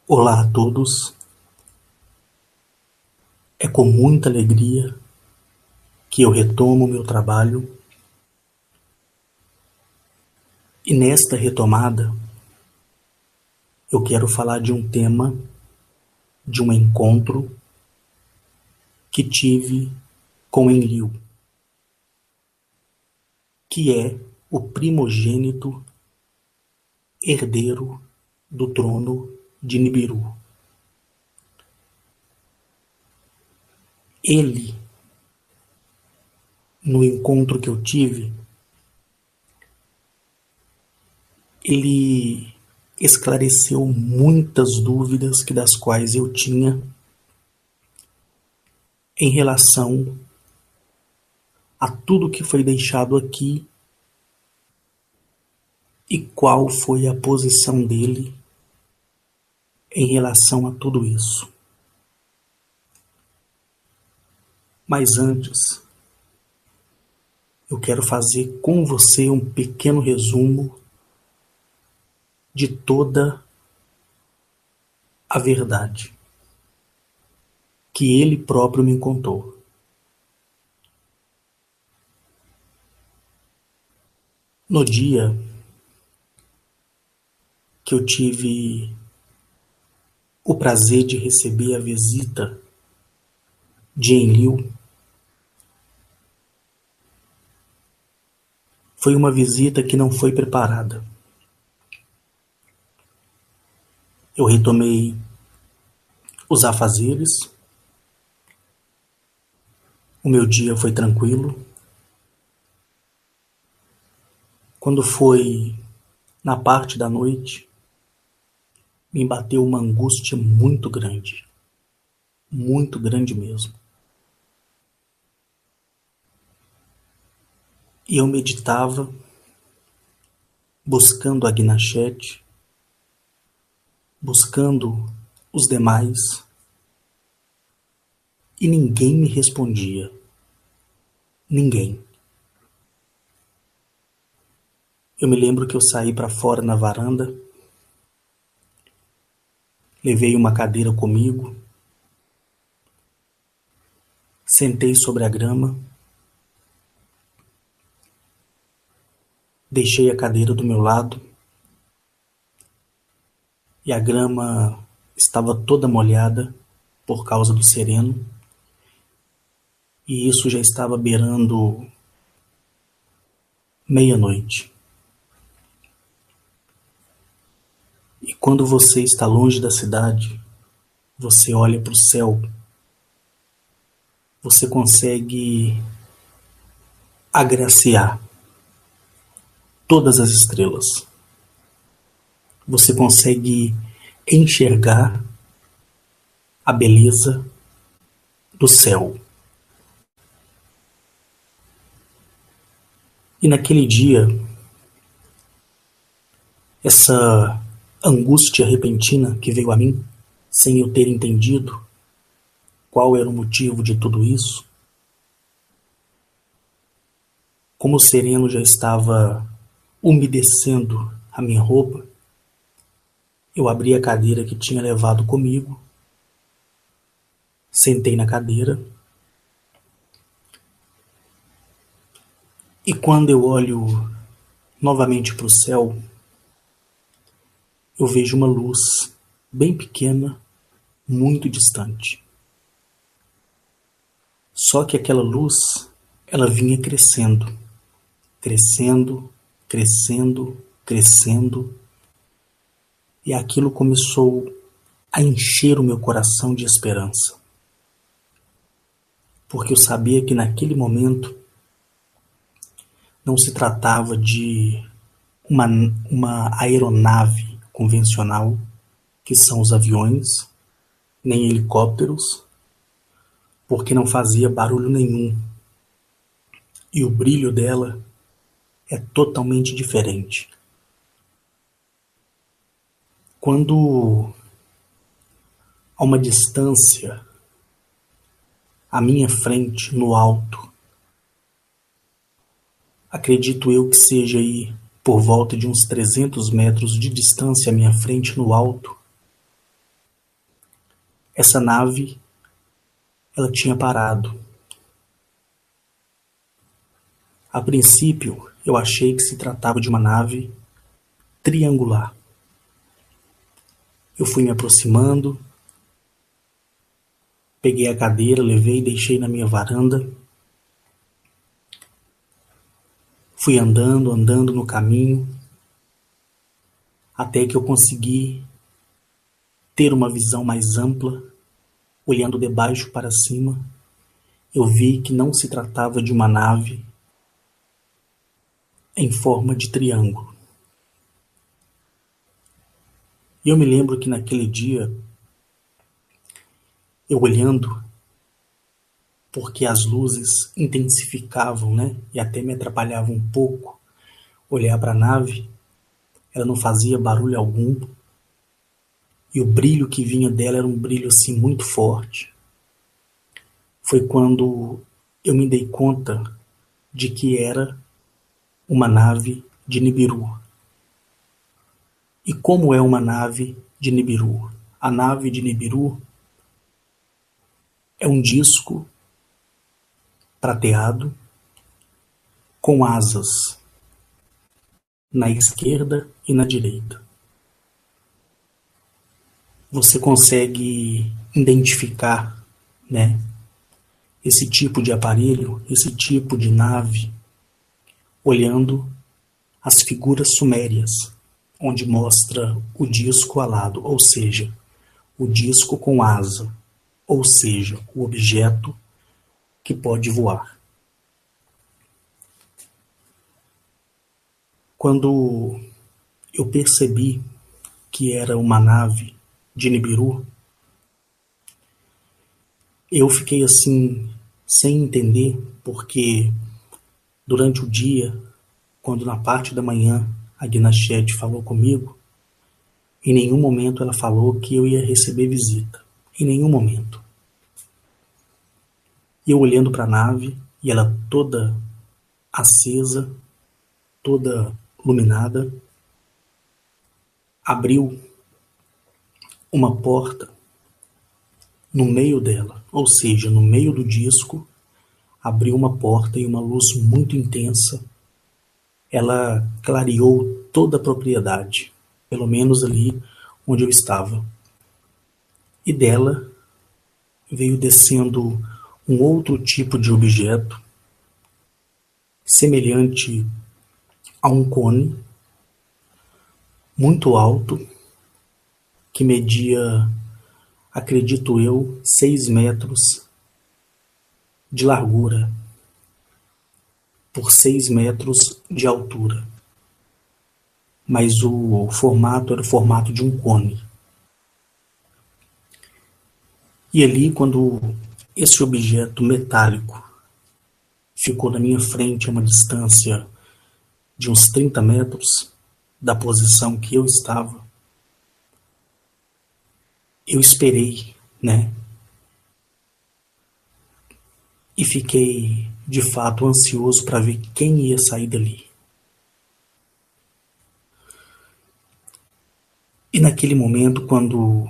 Olá a todos, é com muita alegria que eu retomo meu trabalho e nesta retomada eu quero falar de um tema, de um encontro que tive com Enlil, que é o primogênito herdeiro do trono de Nibiru. Ele, no encontro que eu tive, ele esclareceu muitas dúvidas que das quais eu tinha em relação a tudo que foi deixado aqui e qual foi a posição dele em relação a tudo isso. Mas antes, eu quero fazer com você um pequeno resumo de toda a verdade que ele próprio me contou. No dia que eu tive o prazer de receber a visita de Enlil, foi uma visita que não foi preparada. Eu retomei os afazeres, o meu dia foi tranquilo. Quando foi na parte da noite, me bateu uma angústia muito grande mesmo. E eu meditava, buscando a Gnachete, buscando os demais, e ninguém me respondia. Ninguém. Eu me lembro que eu saí para fora na varanda, levei uma cadeira comigo, sentei sobre a grama, deixei a cadeira do meu lado e a grama estava toda molhada por causa do sereno, e isso já estava beirando meia-noite. E quando você está longe da cidade, você olha para o céu, você consegue agraciar todas as estrelas. Você consegue enxergar a beleza do céu. E naquele dia, essa angústia repentina que veio a mim, sem eu ter entendido qual era o motivo de tudo isso, como o sereno já estava umedecendo a minha roupa, eu abri a cadeira que tinha levado comigo, sentei na cadeira, e quando eu olho novamente para o céu, eu vejo uma luz bem pequena, muito distante. Só que aquela luz, ela vinha crescendo, crescendo, crescendo, crescendo, e aquilo começou a encher o meu coração de esperança. Porque eu sabia que naquele momento não se tratava de uma aeronave convencional, que são os aviões, nem helicópteros, porque não fazia barulho nenhum. E o brilho dela é totalmente diferente. Quando a uma distância, à minha frente, no alto, acredito eu que seja aí por volta de uns 300 metros de distância à minha frente no alto, essa nave, ela tinha parado. A princípio, eu achei que se tratava de uma nave triangular. Eu fui me aproximando, peguei a cadeira, levei e deixei na minha varanda. Fui andando no caminho, até que eu consegui ter uma visão mais ampla. Olhando de baixo para cima, eu vi que não se tratava de uma nave em forma de triângulo. E eu me lembro que naquele dia, eu olhando, porque as luzes intensificavam, né? E até me atrapalhava um pouco olhar para a nave, ela não fazia barulho algum, e o brilho que vinha dela era um brilho assim muito forte. Foi quando eu me dei conta de que era uma nave de Nibiru. E como é uma nave de Nibiru? A nave de Nibiru é um disco prateado com asas na esquerda e na direita. Você consegue identificar, né, esse tipo de aparelho, esse tipo de nave, olhando as figuras sumérias, onde mostra o disco alado, ou seja, o disco com asa, ou seja, o objeto que pode voar. Quando eu percebi que era uma nave de Nibiru, eu fiquei assim, sem entender, porque durante o dia, quando na parte da manhã a Guinachete falou comigo, em nenhum momento ela falou que eu ia receber visita. Em nenhum momento. E eu olhando para a nave, e ela toda acesa, toda iluminada, abriu uma porta no meio dela, ou seja, no meio do disco, abriu uma porta e uma luz muito intensa. Ela clareou toda a propriedade, pelo menos ali onde eu estava. E dela veio descendo um outro tipo de objeto, semelhante a um cone, muito alto, que media, acredito eu, 6 metros de largura por 6 metros de altura. Mas o formato era o formato de um cone. E ali, quando esse objeto metálico ficou na minha frente a uma distância de uns 30 metros da posição que eu estava, eu esperei, né? E fiquei, de fato, ansioso para ver quem ia sair dali. E naquele momento, quando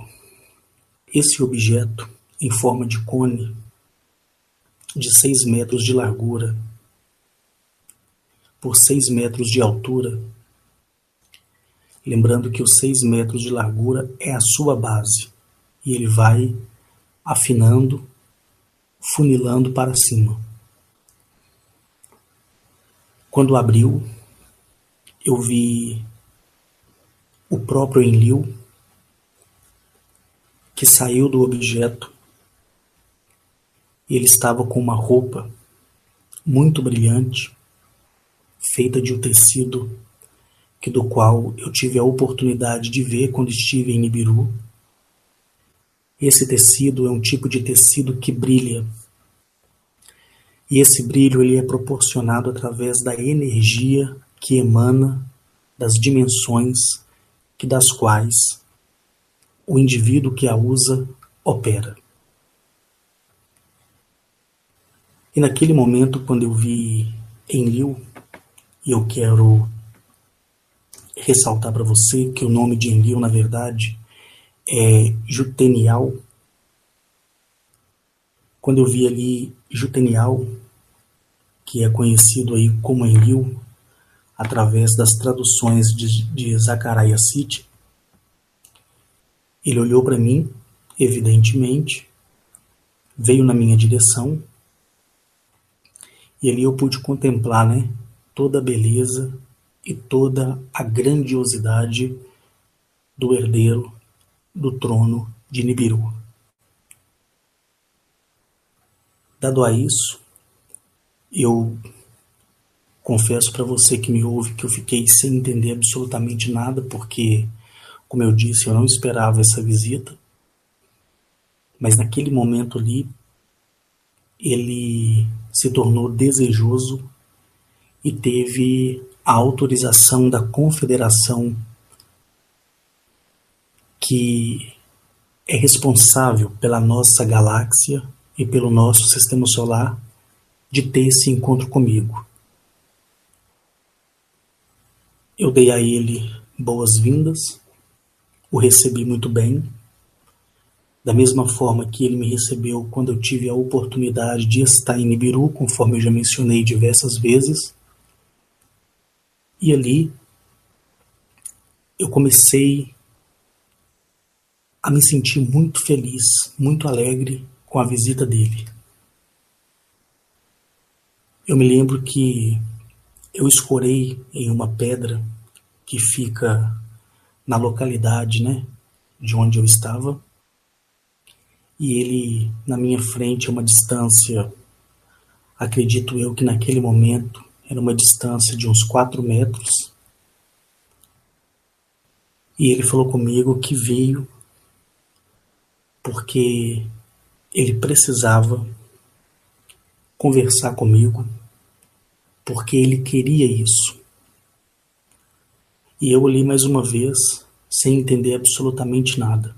esse objeto, em forma de cone, de 6 metros de largura por 6 metros de altura, lembrando que os 6 metros de largura é a sua base, e ele vai afinando, funilando para cima. Quando abriu, eu vi o próprio Enlil, que saiu do objeto. Ele estava com uma roupa muito brilhante, feita de um tecido do qual eu tive a oportunidade de ver quando estive em Nibiru. Esse tecido é um tipo de tecido que brilha. E esse brilho ele é proporcionado através da energia que emana das dimensões das quais o indivíduo que a usa opera. E naquele momento, quando eu vi Enlil, e eu quero ressaltar para você que o nome de Enlil, na verdade, é Jutenial, quando eu vi ali Jutenial, que é conhecido aí como Enlil, através das traduções de Zecharia Sitchin, ele olhou para mim, evidentemente, veio na minha direção, e ali eu pude contemplar, né, toda a beleza e toda a grandiosidade do herdeiro do trono de Nibiru. Dado a isso, eu confesso para você que me ouve que eu fiquei sem entender absolutamente nada, porque, como eu disse, eu não esperava essa visita, mas naquele momento ali, ele se tornou desejoso e teve a autorização da confederação que é responsável pela nossa galáxia e pelo nosso sistema solar de ter esse encontro comigo. Eu dei a ele boas-vindas, o recebi muito bem, da mesma forma que ele me recebeu quando eu tive a oportunidade de estar em Nibiru, conforme eu já mencionei diversas vezes. E ali eu comecei a me sentir muito feliz, muito alegre com a visita dele. Eu me lembro que eu escorei em uma pedra que fica na localidade, né, de onde eu estava, e ele na minha frente, a uma distância, acredito eu que naquele momento era uma distância de uns 4 metros, e ele falou comigo que veio porque ele precisava conversar comigo, porque ele queria isso. E eu olhei mais uma vez, sem entender absolutamente nada.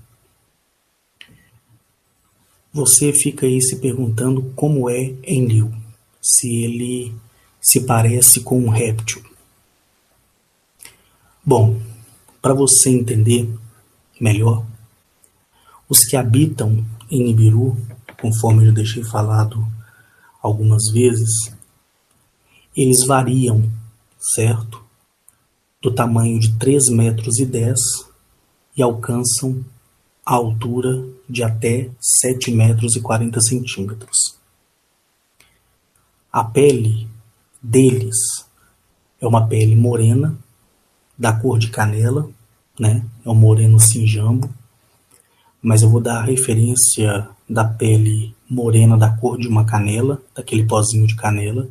Você fica aí se perguntando como é Enlil, se ele se parece com um réptil. Bom, para você entender melhor, os que habitam em Nibiru, conforme eu já deixei falado algumas vezes, eles variam, certo? Do tamanho de 3,10 metros e alcançam a altura de até 7,40 metros. A pele deles é uma pele morena, da cor de canela, né? É um moreno cinjambo, mas eu vou dar a referência da pele morena da cor de uma canela, daquele pozinho de canela,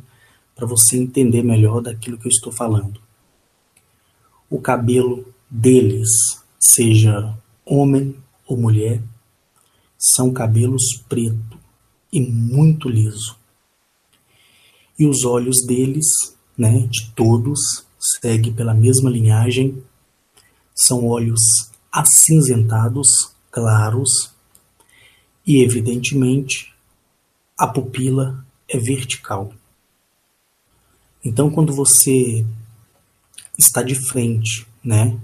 para você entender melhor daquilo que eu estou falando. O cabelo deles, seja homem ou mulher, são cabelos preto e muito liso. E os olhos deles, né, de todos, segue pela mesma linhagem, são olhos acinzentados, claros, e evidentemente a pupila é vertical. Então quando você está de frente, né,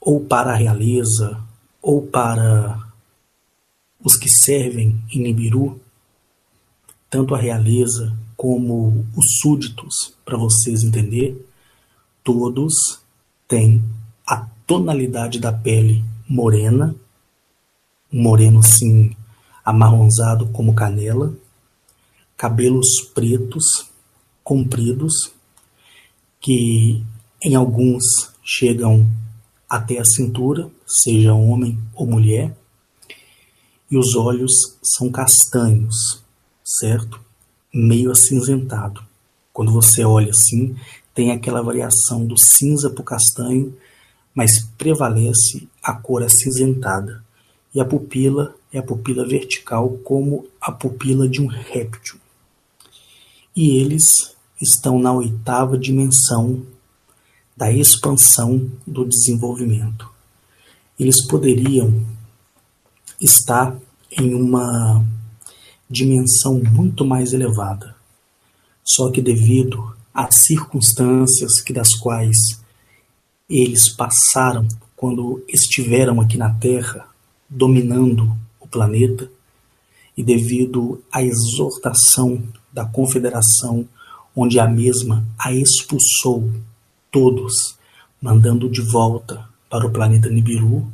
ou para a realeza, ou para os que servem em Nibiru, tanto a realeza como os súditos, para vocês entenderem, todos têm a tonalidade da pele morena, um moreno assim amarronzado como canela, cabelos pretos, compridos, que em alguns chegam até a cintura, seja homem ou mulher, e os olhos são castanhos, certo? Meio acinzentado. Quando você olha assim, tem aquela variação do cinza para o castanho, mas prevalece a cor acinzentada. E a pupila é a pupila vertical, como a pupila de um réptil. E eles estão na 8ª dimensão da expansão do desenvolvimento. Eles poderiam estar em uma dimensão muito mais elevada, só que devido às circunstâncias das quais eles passaram quando estiveram aqui na Terra, dominando o planeta, e devido à exortação da confederação, onde a mesma a expulsou todos, mandando de volta para o planeta Nibiru,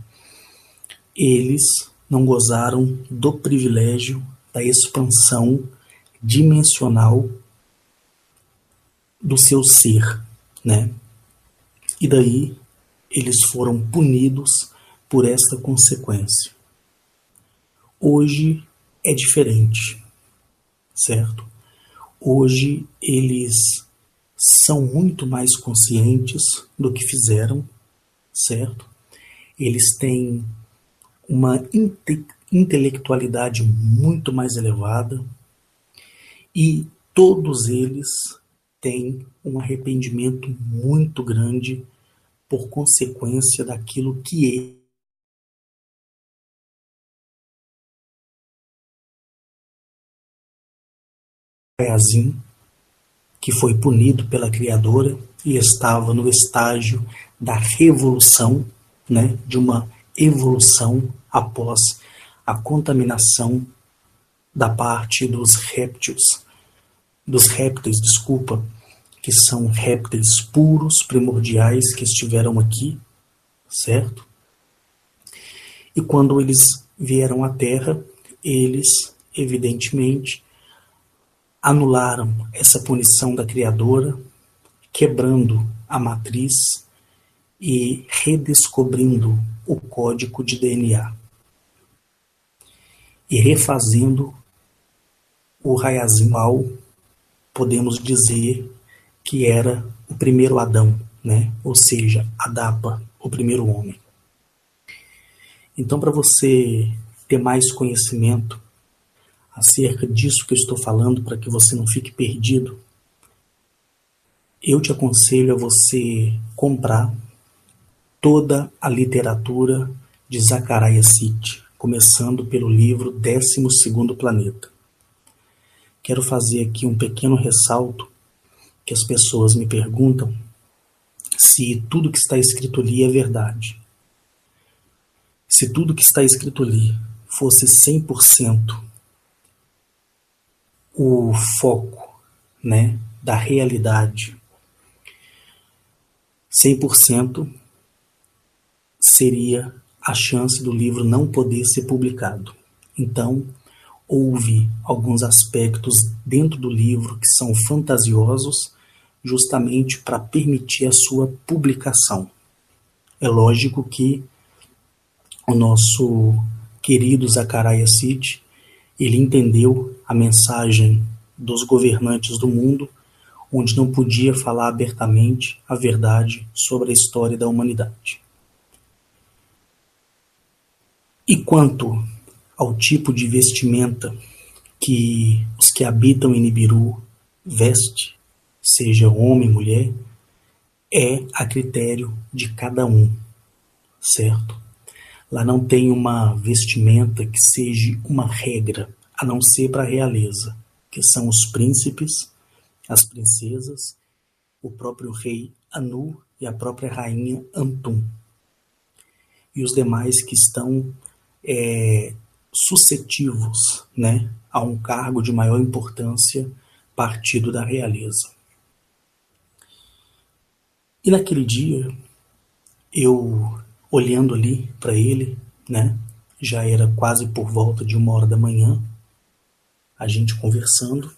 eles não gozaram do privilégio da expansão dimensional do seu ser, né? E daí eles foram punidos por esta consequência. Hoje é diferente, certo? Hoje eles são muito mais conscientes do que fizeram, certo? Eles têm uma intelectualidade muito mais elevada e todos eles têm um arrependimento muito grande por consequência daquilo que Azim, que foi punido pela Criadora e estava no estágio da revolução, né, de uma evolução após a contaminação da parte dos répteis, que são répteis puros, primordiais, que estiveram aqui, certo? E quando eles vieram à Terra, eles, evidentemente, anularam essa punição da Criadora, quebrando a matriz e redescobrindo o código de DNA e refazendo o Rayazimal, podemos dizer que era o primeiro Adão, né? Ou seja, Adapa, o primeiro homem. Então, para você ter mais conhecimento acerca disso que eu estou falando, para que você não fique perdido, eu te aconselho a você comprar toda a literatura de Zecharia Sitchin, começando pelo livro 12º Planeta. Quero fazer aqui um pequeno ressalto, que as pessoas me perguntam se tudo que está escrito ali é verdade. Se tudo que está escrito ali fosse 100% o foco, né, da realidade, 100% seria a chance do livro não poder ser publicado. Então, houve alguns aspectos dentro do livro que são fantasiosos, justamente para permitir a sua publicação. É lógico que o nosso querido Zecharia Sitchin, ele entendeu a mensagem dos governantes do mundo, onde não podia falar abertamente a verdade sobre a história da humanidade. E quanto ao tipo de vestimenta que os que habitam em Nibiru vestem, seja homem, mulher, é a critério de cada um, certo? Lá não tem uma vestimenta que seja uma regra, a não ser para a realeza, que são os príncipes, as princesas, o próprio rei Anu e a própria rainha Antum. E os demais que estão suscetíveis, né, a um cargo de maior importância partido da realeza. E naquele dia, eu olhando ali para ele, né, já era quase por volta de 1h da manhã, a gente conversando,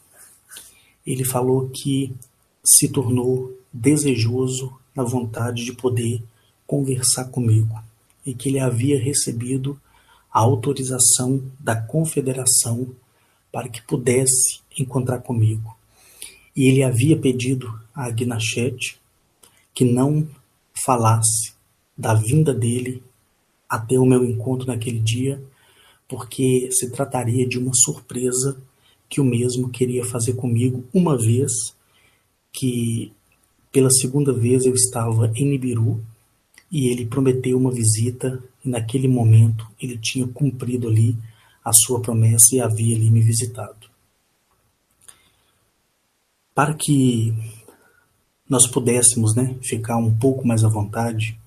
ele falou que se tornou desejoso na vontade de poder conversar comigo e que ele havia recebido a autorização da confederação para que pudesse encontrar comigo. E ele havia pedido a Agnachet que não falasse da vinda dele até o meu encontro naquele dia, porque se trataria de uma surpresa que o mesmo queria fazer comigo, uma vez que pela segunda vez eu estava em Nibiru e ele prometeu uma visita e naquele momento ele tinha cumprido ali a sua promessa e havia ali me visitado. Para que nós pudéssemos, né, ficar um pouco mais à vontade,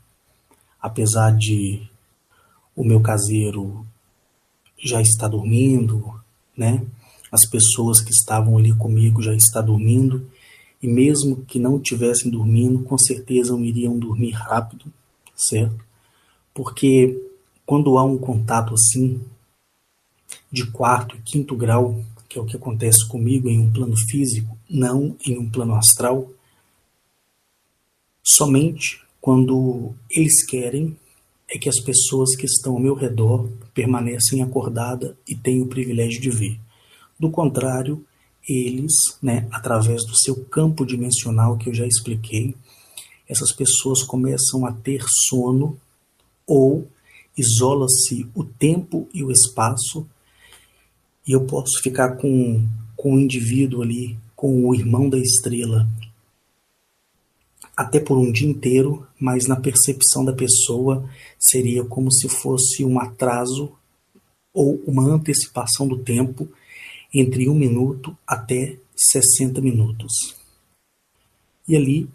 apesar de o meu caseiro já estar dormindo, né? As pessoas que estavam ali comigo já estão dormindo, e mesmo que não estivessem dormindo, com certeza não iriam dormir rápido, certo? Porque quando há um contato assim, de quarto e quinto grau, que é o que acontece comigo em um plano físico, não em um plano astral, somente quando eles querem é que as pessoas que estão ao meu redor permanecem acordadas e têm o privilégio de ver. Do contrário, eles, né, através do seu campo dimensional que eu já expliquei, essas pessoas começam a ter sono ou isola-se o tempo e o espaço, e eu posso ficar com o indivíduo ali, com o irmão da estrela, até por um dia inteiro, mas na percepção da pessoa seria como se fosse um atraso ou uma antecipação do tempo entre 1 minuto até 60 minutos. E ali,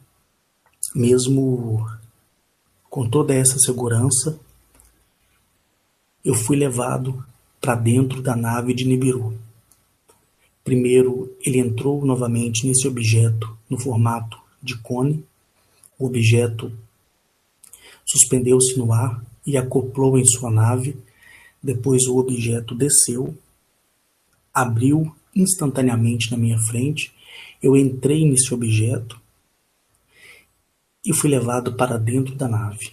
mesmo com toda essa segurança, eu fui levado para dentro da nave de Nibiru. Primeiro, ele entrou novamente nesse objeto no formato de cone. O objeto suspendeu-se no ar e acoplou em sua nave. Depois o objeto desceu, abriu instantaneamente na minha frente. Eu entrei nesse objeto e fui levado para dentro da nave.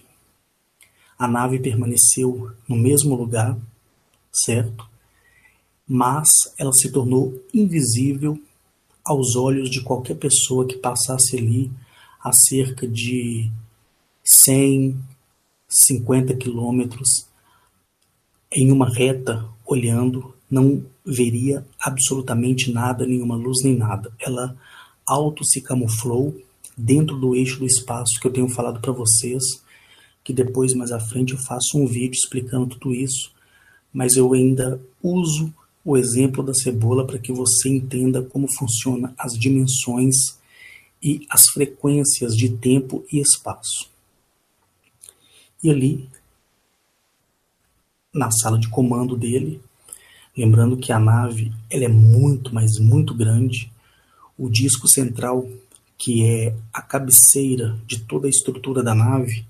A nave permaneceu no mesmo lugar, certo? Mas ela se tornou invisível aos olhos de qualquer pessoa que passasse ali a cerca de 100, 50 quilômetros em uma reta, olhando, não veria absolutamente nada, nenhuma luz nem nada. Ela auto se camuflou dentro do eixo do espaço que eu tenho falado para vocês, que depois mais à frente eu faço um vídeo explicando tudo isso, mas eu ainda uso o exemplo da cebola para que você entenda como funciona as dimensões e as frequências de tempo e espaço. E ali, na sala de comando dele, lembrando que a nave ela é muito, mas muito grande, o disco central, que é a cabeceira de toda a estrutura da nave,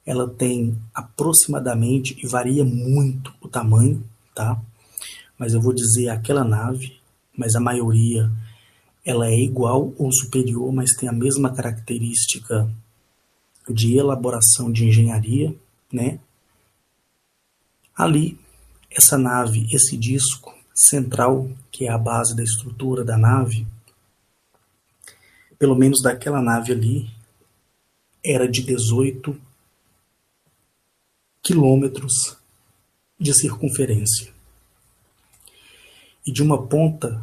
ela tem aproximadamente, e varia muito o tamanho, tá? Mas eu vou dizer aquela nave, mas a maioria ela é igual ou superior, mas tem a mesma característica de elaboração de engenharia, né? Ali, essa nave, esse disco central, que é a base da estrutura da nave, pelo menos daquela nave ali, era de 18 quilômetros de circunferência. E de uma ponta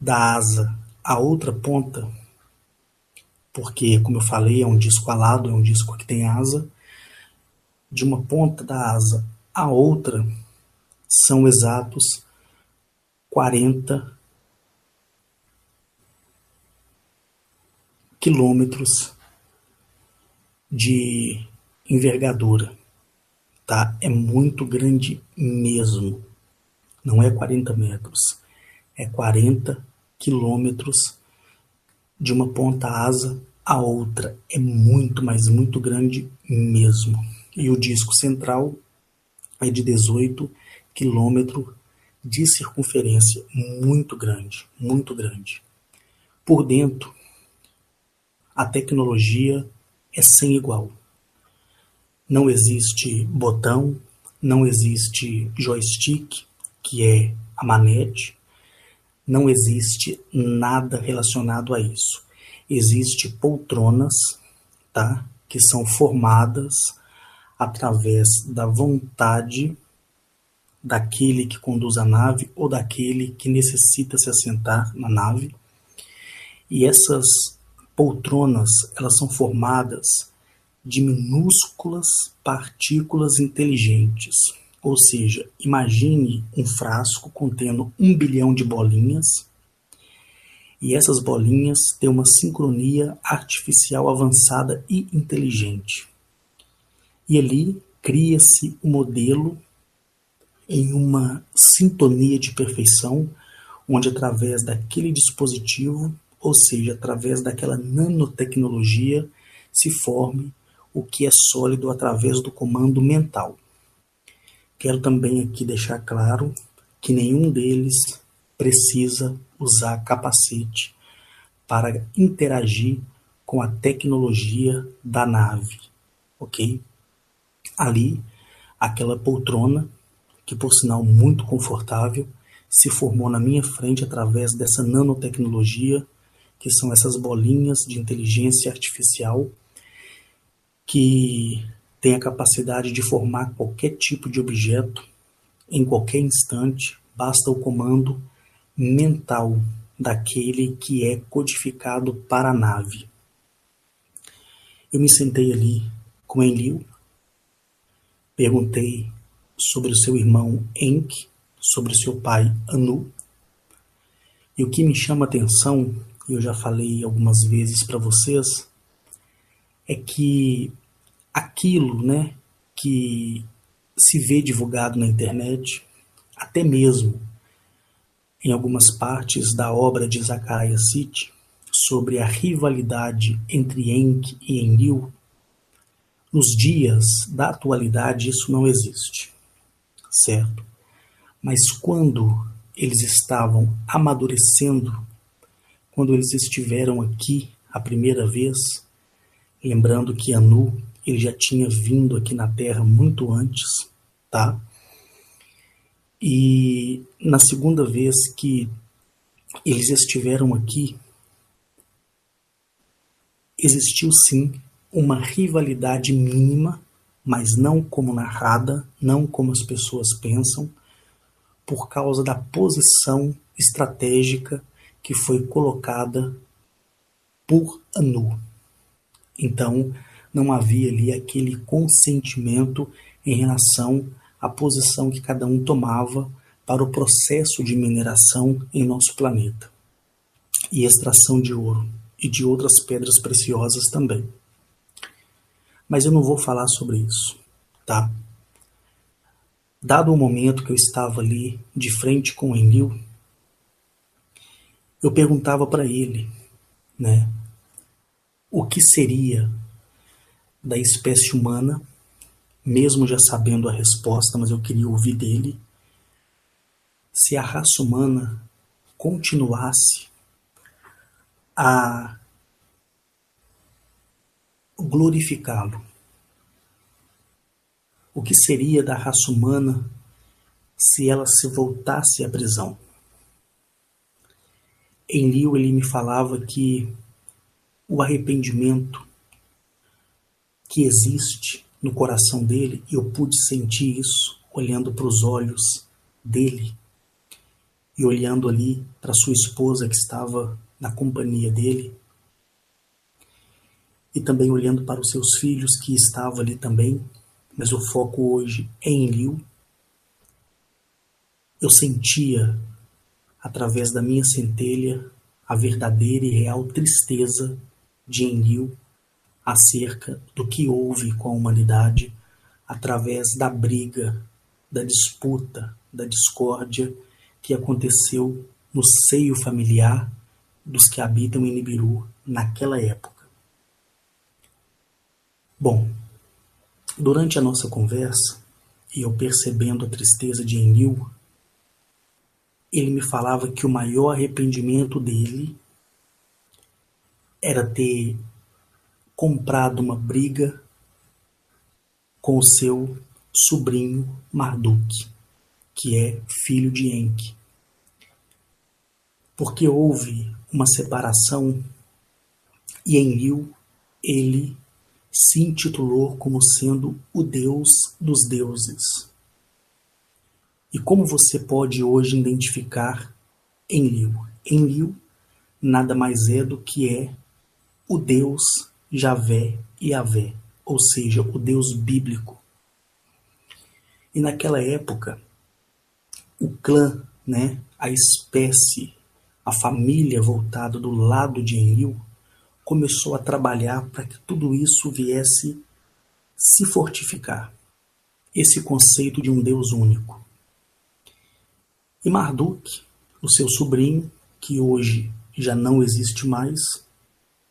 da asa à outra ponta, porque, como eu falei, é um disco alado, é um disco que tem asa, de uma ponta da asa à outra são exatos 40 quilômetros de envergadura, tá? É muito grande mesmo. Não é 40 metros, é 40 quilômetros de uma ponta asa à outra. É muito, mas muito grande mesmo. E o disco central é de 18 quilômetros de circunferência. Muito grande, muito grande. Por dentro, a tecnologia é sem igual. Não existe botão, não existe joystick, que é a manete, não existe nada relacionado a isso. Existem poltronas, tá? Que são formadas através da vontade daquele que conduz a nave ou daquele que necessita se assentar na nave. E essas poltronas, elas são formadas de minúsculas partículas inteligentes. Ou seja, imagine um frasco contendo 1 bilhão de bolinhas, e essas bolinhas têm uma sincronia artificial avançada e inteligente. E ali cria-se um modelo em uma sintonia de perfeição, onde através daquele dispositivo, ou seja, através daquela nanotecnologia, se forme o que é sólido através do comando mental. Quero também aqui deixar claro que nenhum deles precisa usar capacete para interagir com a tecnologia da nave, ok? Ali, aquela poltrona, que por sinal muito confortável, se formou na minha frente através dessa nanotecnologia, que são essas bolinhas de inteligência artificial que tem a capacidade de formar qualquer tipo de objeto em qualquer instante, basta o comando mental daquele que é codificado para a nave. Eu me sentei ali com Enlil, perguntei sobre o seu irmão Enki, sobre o seu pai Anu, e o que me chama a atenção, e eu já falei algumas vezes para vocês, é que aquilo, né, que se vê divulgado na internet, até mesmo em algumas partes da obra de Zecharia Sitchin, sobre a rivalidade entre Enki e Enlil, nos dias da atualidade isso não existe, certo? Mas quando eles estavam amadurecendo, quando eles estiveram aqui a primeira vez, lembrando que Anu ele já tinha vindo aqui na Terra muito antes, tá? E na segunda vez que eles estiveram aqui, existiu sim uma rivalidade mínima, mas não como narrada, não como as pessoas pensam, por causa da posição estratégica que foi colocada por Anu. Então, não havia ali aquele consentimento em relação à posição que cada um tomava para o processo de mineração em nosso planeta e extração de ouro e de outras pedras preciosas também. Mas eu não vou falar sobre isso, tá? Dado o momento que eu estava ali de frente com o Enlil, eu perguntava para ele, né, o que seria da espécie humana, mesmo já sabendo a resposta, mas eu queria ouvir dele, se a raça humana continuasse a glorificá-lo. O que seria da raça humana se ela se voltasse à prisão? Enlil ele me falava que o arrependimento que existe no coração dele, e eu pude sentir isso olhando para os olhos dele e olhando ali para sua esposa que estava na companhia dele, e também olhando para os seus filhos que estavam ali também, mas o foco hoje é em Enlil. Eu sentia, através da minha centelha, a verdadeira e real tristeza de Enlil acerca do que houve com a humanidade através da briga, da disputa, da discórdia que aconteceu no seio familiar dos que habitam em Nibiru naquela época. Bom, durante a nossa conversa, e eu percebendo a tristeza de Enlil, ele me falava que o maior arrependimento dele era ter comprado uma briga com o seu sobrinho Marduk, que é filho de Enki. Porque houve uma separação e Enlil, ele se intitulou como sendo o Deus dos deuses. E como você pode hoje identificar Enlil? Enlil nada mais é do que é o Deus Javé e Yavé, ou seja, o Deus bíblico. E naquela época, o clã, né, a espécie, a família voltada do lado de Enlil, começou a trabalhar para que tudo isso viesse se fortificar. Esse conceito de um Deus único. E Marduk, o seu sobrinho, que hoje já não existe mais,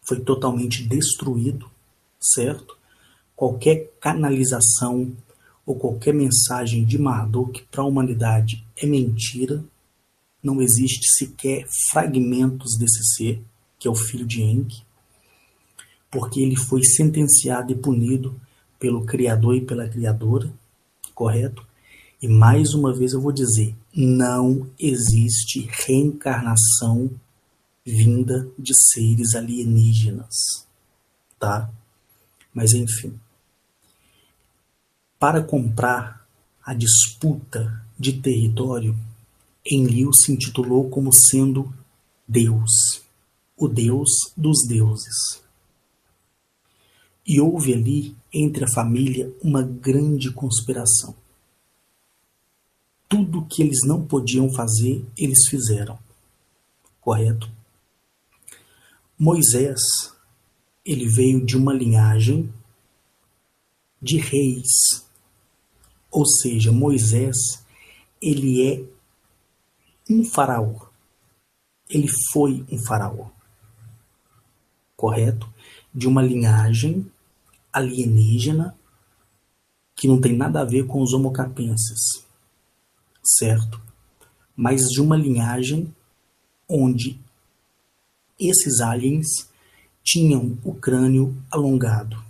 foi totalmente destruído, certo? Qualquer canalização ou qualquer mensagem de Marduk para a humanidade é mentira. Não existe sequer fragmentos desse ser, que é o filho de Enki, porque ele foi sentenciado e punido pelo Criador e pela Criadora, correto? E mais uma vez eu vou dizer, não existe reencarnação vinda de seres alienígenas, tá? Mas enfim, para comprar a disputa de território, Enlil se intitulou como sendo Deus, o Deus dos deuses. E houve ali, entre a família, uma grande conspiração. Tudo que eles não podiam fazer, eles fizeram. Correto? Moisés, ele veio de uma linhagem de reis. Ou seja, Moisés, ele é um faraó. Ele foi um faraó. Correto? De uma linhagem alienígena que não tem nada a ver com os homocapenses, certo? Mas de uma linhagem onde esses aliens tinham o crânio alongado,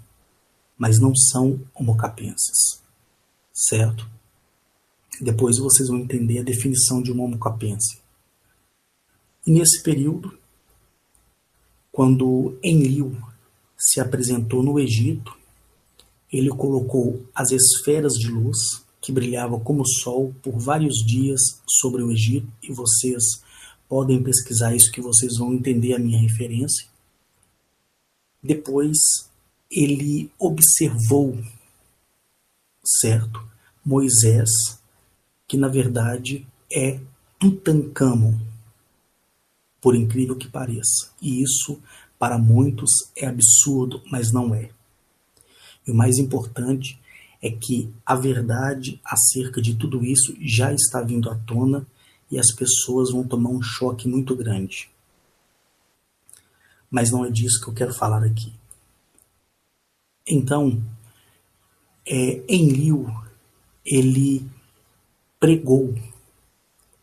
mas não são homocapenses, certo? Depois vocês vão entender a definição de um homocapense. E nesse período, quando Enlil se apresentou no Egito, ele colocou as esferas de luz que brilhavam como o sol por vários dias sobre o Egito, e vocês podem pesquisar isso que vocês vão entender a minha referência. Depois ele observou, certo, Moisés, que na verdade é Tutancâmon, por incrível que pareça. E isso para muitos é absurdo, mas não é. E o mais importante é que a verdade acerca de tudo isso já está vindo à tona e as pessoas vão tomar um choque muito grande. Mas não é disso que eu quero falar aqui. Então, Enlil, ele pregou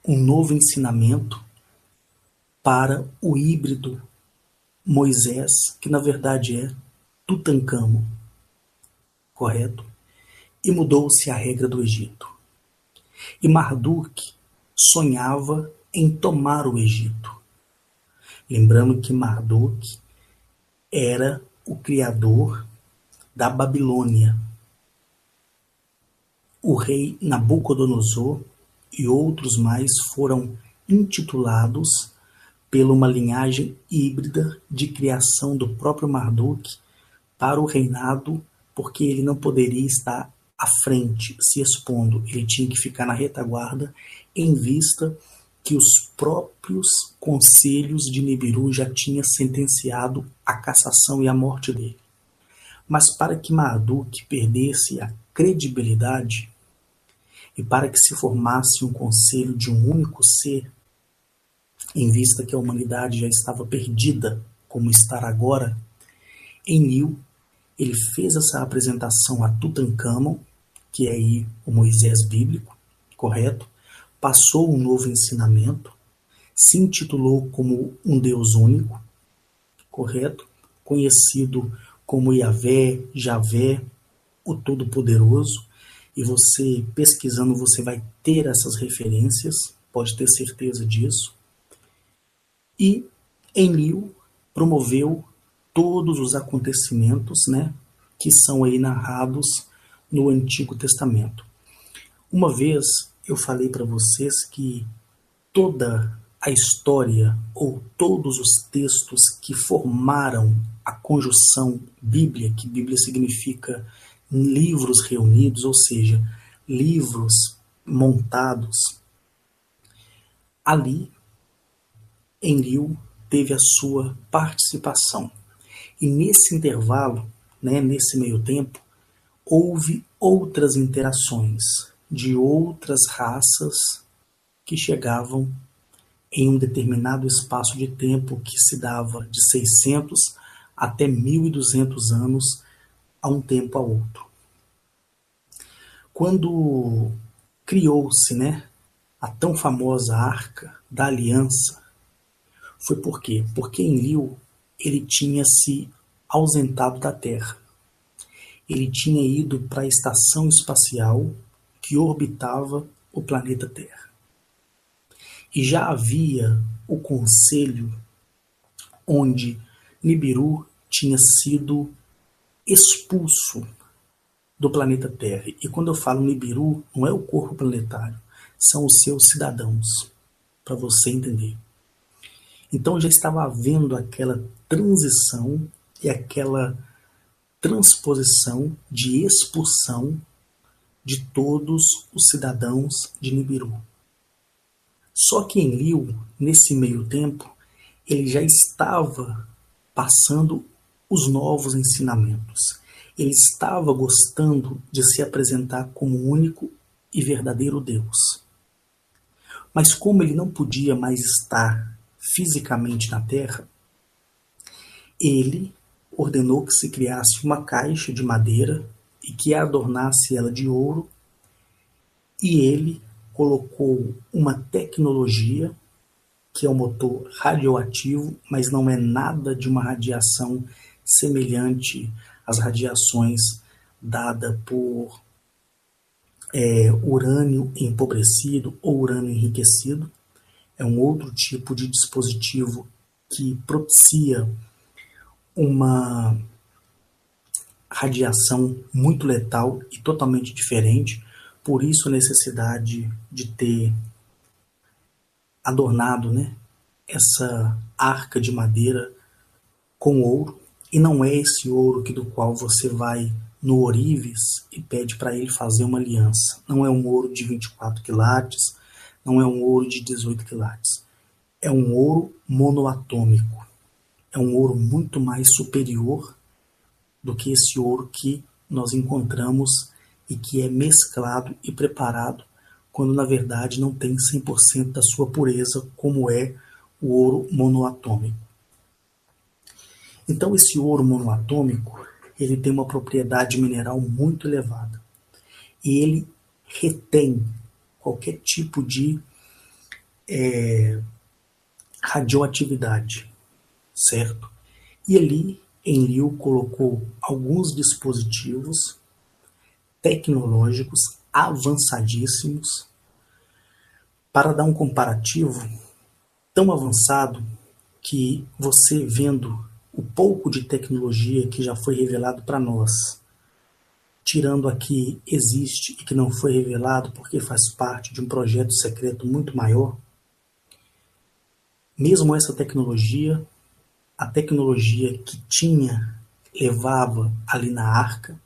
um novo ensinamento para o híbrido Moisés, que na verdade é Tutancâmon, correto? E mudou-se a regra do Egito. E Marduk sonhava em tomar o Egito. Lembrando que Marduk era o criador da Babilônia. O rei Nabucodonosor e outros mais foram intitulados pela uma linhagem híbrida de criação do próprio Marduk para o reinado, porque ele não poderia estar à frente, se expondo. Ele tinha que ficar na retaguarda, em vista que os próprios conselhos de Nibiru já tinham sentenciado a cassação e a morte dele. Mas para que Marduk perdesse a credibilidade e para que se formasse um conselho de um único ser, em vista que a humanidade já estava perdida, como está agora, Enlil, ele fez essa apresentação a Tutancâmon, que é aí o Moisés bíblico, correto? Passou um novo ensinamento, se intitulou como um Deus único, correto? Conhecido como Yahvé, Javé, o Todo-Poderoso, e você pesquisando você vai ter essas referências, pode ter certeza disso. E Enlil promoveu todos os acontecimentos, né, que são aí narrados no Antigo Testamento. Uma vez eu falei para vocês que toda a história ou todos os textos que formaram a conjunção Bíblia, que Bíblia significa livros reunidos, ou seja, livros montados, ali Enlil teve a sua participação. E nesse intervalo, né, nesse meio tempo, houve outras interações de outras raças que chegavam em um determinado espaço de tempo que se dava de 600 até 1200 anos a um tempo a outro. Quando criou-se, a tão famosa Arca da Aliança, foi por quê? Porque Enlil ele tinha se ausentado da Terra. Ele tinha ido para a estação espacial que orbitava o planeta Terra. E já havia o conselho onde Nibiru tinha sido expulso do planeta Terra. E quando eu falo Nibiru, não é o corpo planetário, são os seus cidadãos, para você entender. Então já estava havendo aquela transição e aquela transposição de expulsão de todos os cidadãos de Nibiru. Só que Enlil, nesse meio tempo, ele já estava passando os novos ensinamentos. Ele estava gostando de se apresentar como único e verdadeiro Deus. Mas como ele não podia mais estar fisicamente na Terra, ele ordenou que se criasse uma caixa de madeira e que adornasse ela de ouro, e ele colocou uma tecnologia que é um motor radioativo, mas não é nada de uma radiação semelhante às radiações dadas por urânio empobrecido ou urânio enriquecido. É um outro tipo de dispositivo que propicia uma radiação muito letal e totalmente diferente. Por isso a necessidade de ter adornado essa arca de madeira com ouro. E não é esse ouro do qual você vai no ourives e pede para ele fazer uma aliança. Não é um ouro de 24 quilates, não é um ouro de 18 quilates. É um ouro monoatômico. É um ouro muito mais superior do que esse ouro que nós encontramos e que é mesclado e preparado quando na verdade não tem 100% da sua pureza, como é o ouro monoatômico. Então esse ouro monoatômico, ele tem uma propriedade mineral muito elevada. E ele retém qualquer tipo de radioatividade, certo? E ali Enlil colocou alguns dispositivos tecnológicos avançadíssimos para dar um comparativo tão avançado que você vendo o pouco de tecnologia que já foi revelado para nós, tirando aqui existe e que não foi revelado porque faz parte de um projeto secreto muito maior, mesmo essa tecnologia, a tecnologia que levava ali na arca,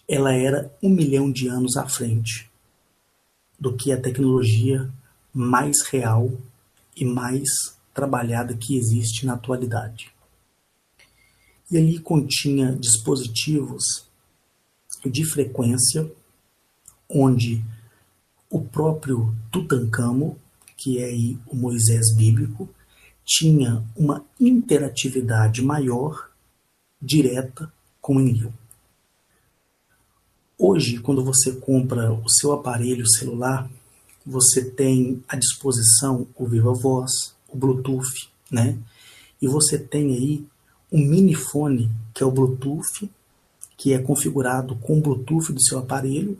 ela era 1 milhão de anos à frente do que a tecnologia mais real e mais trabalhada que existe na atualidade. E ali continha dispositivos de frequência, onde o próprio Tutancâmon, que é aí o Moisés bíblico, tinha uma interatividade maior, direta, com Enlil. Hoje, quando você compra o seu aparelho celular, você tem à disposição o Viva Voz, o Bluetooth, E você tem aí um minifone, que é o Bluetooth, que é configurado com o Bluetooth do seu aparelho,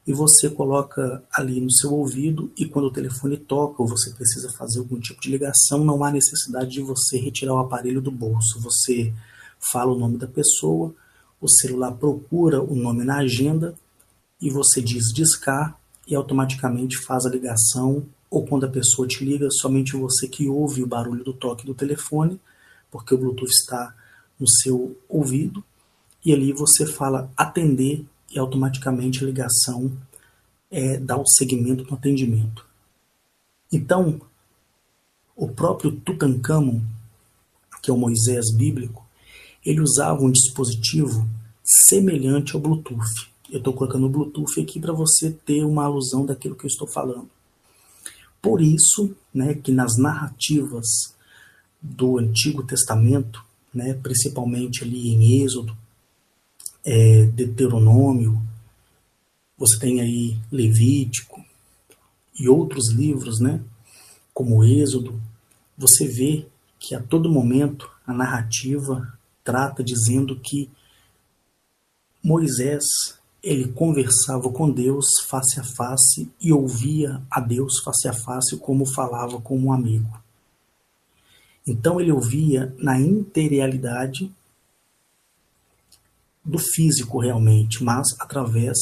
e você coloca ali no seu ouvido, e quando o telefone toca, ou você precisa fazer algum tipo de ligação, não há necessidade de você retirar o aparelho do bolso. Você fala o nome da pessoa, o celular procura o nome na agenda, e você diz discar, e automaticamente faz a ligação, ou quando a pessoa te liga, somente você que ouve o barulho do toque do telefone, porque o Bluetooth está no seu ouvido, e ali você fala atender, e automaticamente a ligação dá o segmento no atendimento. Então, o próprio Tutancâmon, que é o Moisés bíblico, ele usava um dispositivo semelhante ao Bluetooth. Eu estou colocando o Bluetooth aqui para você ter uma alusão daquilo que eu estou falando. Por isso, né, que nas narrativas do Antigo Testamento, né, principalmente ali em Êxodo, Deuteronômio, você tem aí Levítico e outros livros, né, como Êxodo, você vê que a todo momento a narrativa trata dizendo que Moisés, ele conversava com Deus face a face e ouvia a Deus face a face como falava com um amigo. Então ele ouvia na interialidade do físico realmente, mas através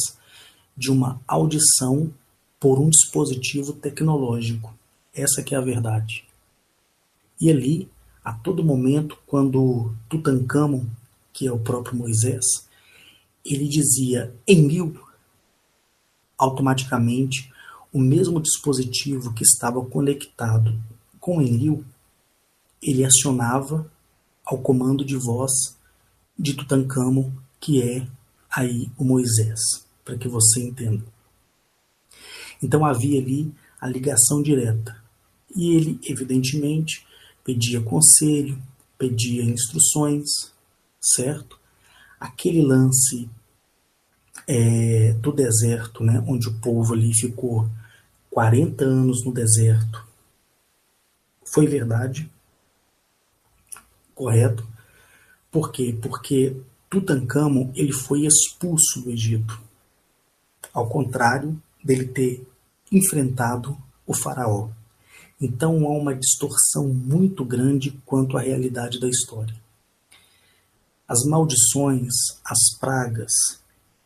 de uma audição por um dispositivo tecnológico. Essa que é a verdade. E ali, a todo momento, quando Tutancâmon, que é o próprio Moisés, ele dizia Enlil, automaticamente o mesmo dispositivo que estava conectado com Enlil, ele acionava ao comando de voz de Tutancâmon, que é aí o Moisés, para que você entenda. Então havia ali a ligação direta. E ele, evidentemente, pedia conselho, pedia instruções, certo? Aquele lance do deserto, né, onde o povo ali ficou 40 anos no deserto, foi verdade, correto? Por quê? Porque Tutancâmon ele foi expulso do Egito, ao contrário dele ter enfrentado o faraó. Então há uma distorção muito grande quanto à realidade da história. As maldições, as pragas,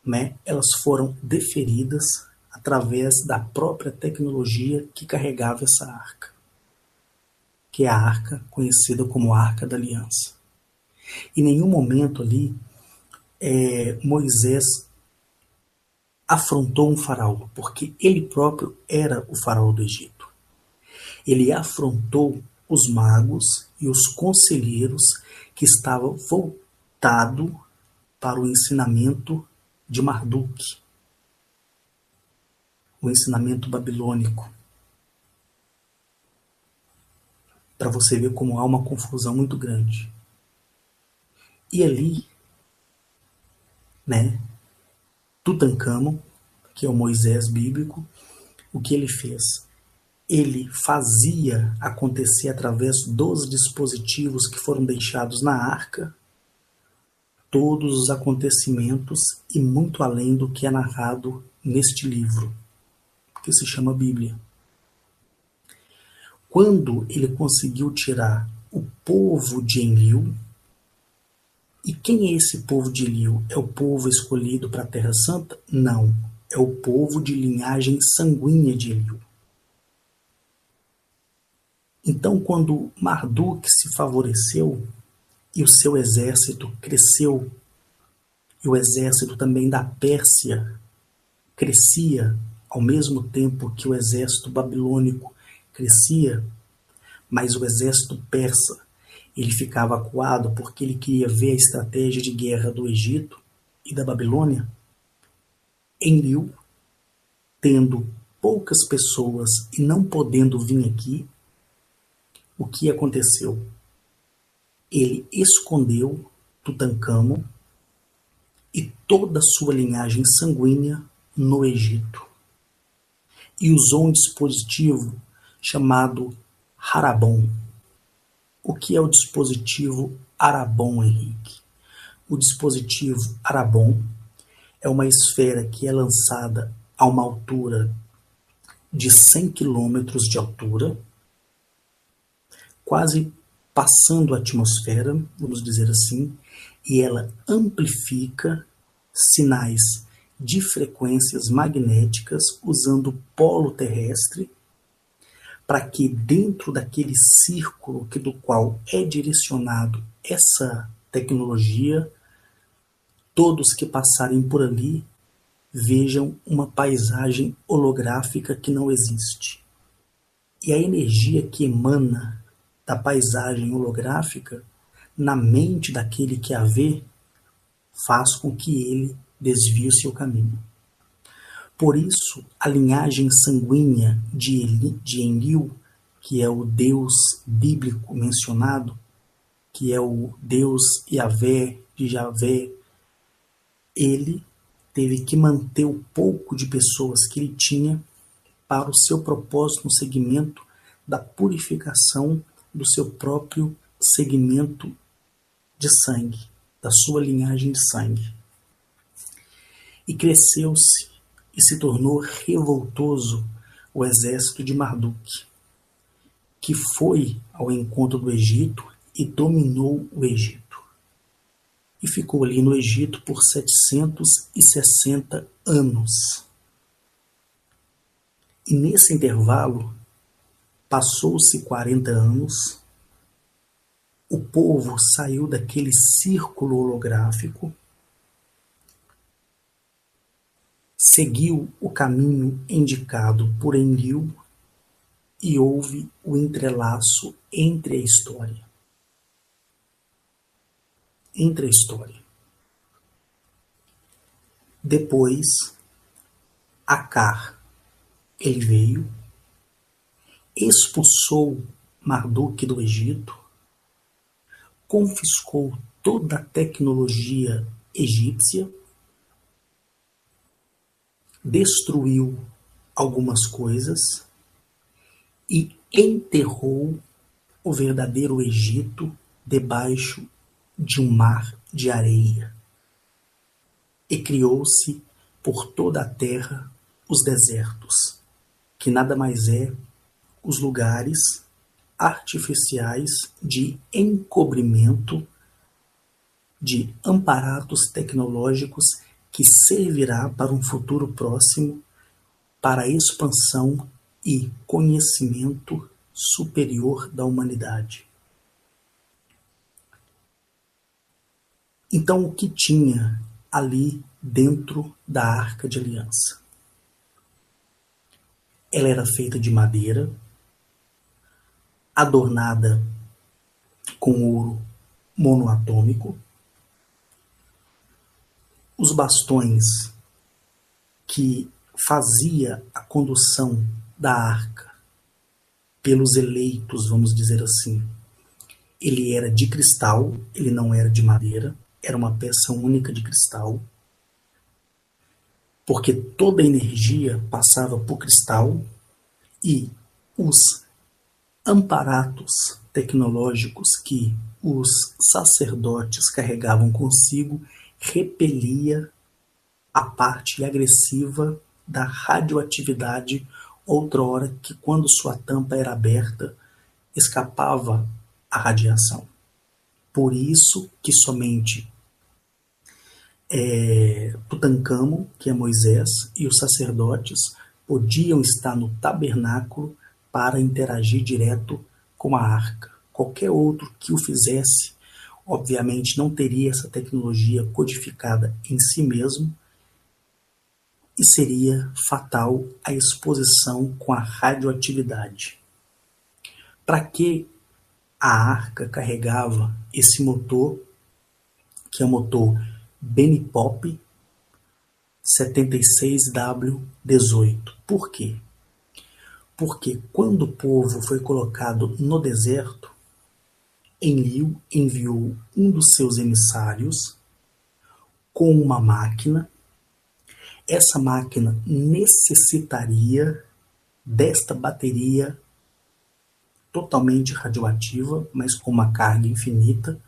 né, elas foram deferidas através da própria tecnologia que carregava essa arca, que é a arca conhecida como Arca da Aliança. Em nenhum momento ali Moisés afrontou um faraó, porque ele próprio era o faraó do Egito. Ele afrontou os magos e os conselheiros que estavam voltados para o ensinamento de Marduk, o ensinamento babilônico. Para você ver como há uma confusão muito grande. E ali, né, Tutancâmon, que é o Moisés bíblico, o que ele fez? Ele fazia acontecer através dos dispositivos que foram deixados na arca todos os acontecimentos e muito além do que é narrado neste livro, que se chama Bíblia. Quando ele conseguiu tirar o povo de Enlil, e quem é esse povo de Enlil? É o povo escolhido para a Terra Santa? Não, é o povo de linhagem sanguínea de Enlil. Então, quando Marduk se favoreceu e o seu exército cresceu, e o exército também da Pérsia crescia ao mesmo tempo que o exército babilônico crescia, mas o exército persa ele ficava acuado porque ele queria ver a estratégia de guerra do Egito e da Babilônia. Enlil, tendo poucas pessoas e não podendo vir aqui, o que aconteceu? Ele escondeu Tutancâmon e toda a sua linhagem sanguínea no Egito. E usou um dispositivo chamado Harabon. O que é o dispositivo Harabon, Henrique? O dispositivo Harabon é uma esfera que é lançada a uma altura de 100 quilômetros de altura, quase passando a atmosfera, vamos dizer assim, e ela amplifica sinais de frequências magnéticas usando o polo terrestre para que dentro daquele círculo do qual é direcionado essa tecnologia, todos que passarem por ali vejam uma paisagem holográfica que não existe. E a energia que emana da paisagem holográfica na mente daquele que a vê faz com que ele desvie o seu caminho. Por isso, a linhagem sanguínea de Enlil, que é o Deus bíblico mencionado, que é o Deus Yahvé, de Javé, ele teve que manter o pouco de pessoas que ele tinha para o seu propósito no segmento da purificação do seu próprio segmento de sangue, da sua linhagem de sangue. E cresceu-se e se tornou revoltoso o exército de Marduk, que foi ao encontro do Egito e dominou o Egito. E ficou ali no Egito por 760 anos. E nesse intervalo, passou-se 40 anos, o povo saiu daquele círculo holográfico, seguiu o caminho indicado por Enlil e houve o entrelaço entre a história. Depois, Acar, ele veio, expulsou Marduk do Egito, confiscou toda a tecnologia egípcia, destruiu algumas coisas e enterrou o verdadeiro Egito debaixo de um mar de areia. E criou-se por toda a terra os desertos, que nada mais é os lugares artificiais de encobrimento de amparatos tecnológicos que servirá para um futuro próximo para a expansão e conhecimento superior da humanidade. Então, o que tinha ali dentro da Arca de Aliança? Ela era feita de madeira, adornada com ouro monoatômico. Os bastões que fazia a condução da arca pelos eleitos, vamos dizer assim, ele era de cristal, ele não era de madeira, era uma peça única de cristal, porque toda a energia passava por cristal e os amparatos tecnológicos que os sacerdotes carregavam consigo repelia a parte agressiva da radioatividade, outrora que, quando sua tampa era aberta, escapava a radiação. Por isso que somente Tutancâmon, que é Moisés, e os sacerdotes podiam estar no tabernáculo para interagir direto com a arca. Qualquer outro que o fizesse, obviamente, não teria essa tecnologia codificada em si mesmo e seria fatal a exposição com a radioatividade. Para que a arca carregava esse motor, que é o motor Benipop 76W18? Por quê? Porque quando o povo foi colocado no deserto, Enlil enviou um dos seus emissários com uma máquina. Essa máquina necessitaria desta bateria totalmente radioativa, mas com uma carga infinita,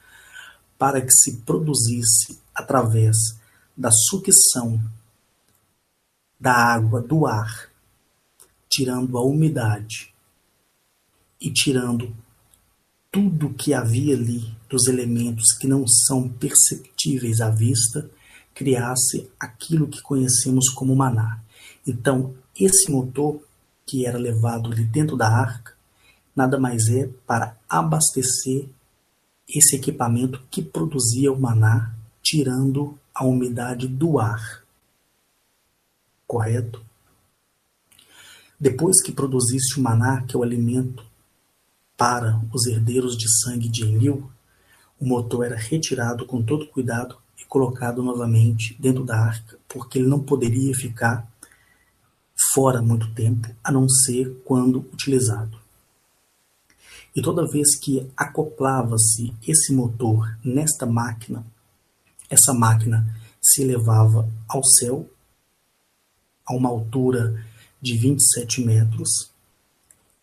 para que se produzisse através da sucção da água do ar, tirando a umidade e tirando tudo que havia ali dos elementos que não são perceptíveis à vista, criasse aquilo que conhecemos como maná. Então, esse motor que era levado ali dentro da arca, nada mais é para abastecer esse equipamento que produzia o maná, tirando a umidade do ar. Correto? Depois que produzisse o maná, que é o alimento para os herdeiros de sangue de Enlil, o motor era retirado com todo cuidado e colocado novamente dentro da arca, porque ele não poderia ficar fora há muito tempo, a não ser quando utilizado. E toda vez que acoplava-se esse motor nesta máquina, essa máquina se elevava ao céu, a uma altura de 27 metros,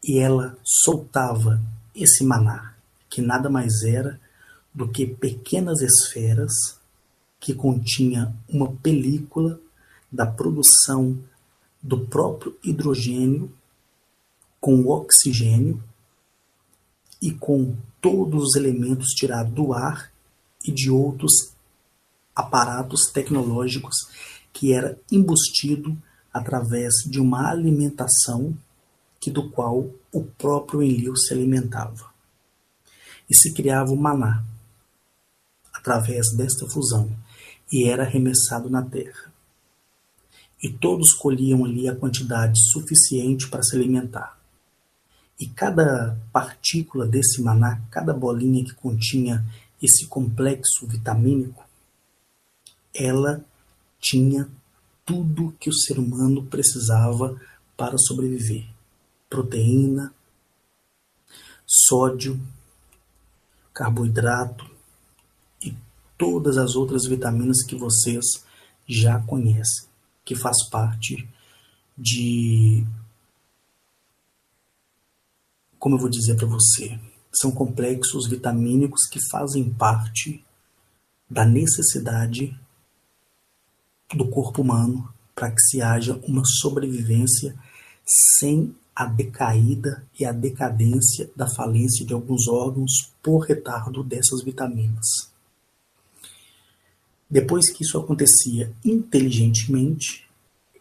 e ela soltava esse maná, que nada mais era do que pequenas esferas que continha uma película da produção do próprio hidrogênio com o oxigênio e com todos os elementos tirados do ar e de outros aparatos tecnológicos que era embustido através de uma alimentação do qual o próprio Enlil se alimentava. E se criava o maná através desta fusão e era arremessado na terra. E todos colhiam ali a quantidade suficiente para se alimentar. E cada partícula desse maná, cada bolinha que continha esse complexo vitamínico, ela tinha tudo que o ser humano precisava para sobreviver. Proteína, sódio, carboidrato e todas as outras vitaminas que vocês já conhecem, que faz parte de, como eu vou dizer para você, são complexos vitamínicos que fazem parte da necessidade do corpo humano para que se haja uma sobrevivência sem a decaída e a decadência da falência de alguns órgãos por retardo dessas vitaminas. Depois que isso acontecia inteligentemente,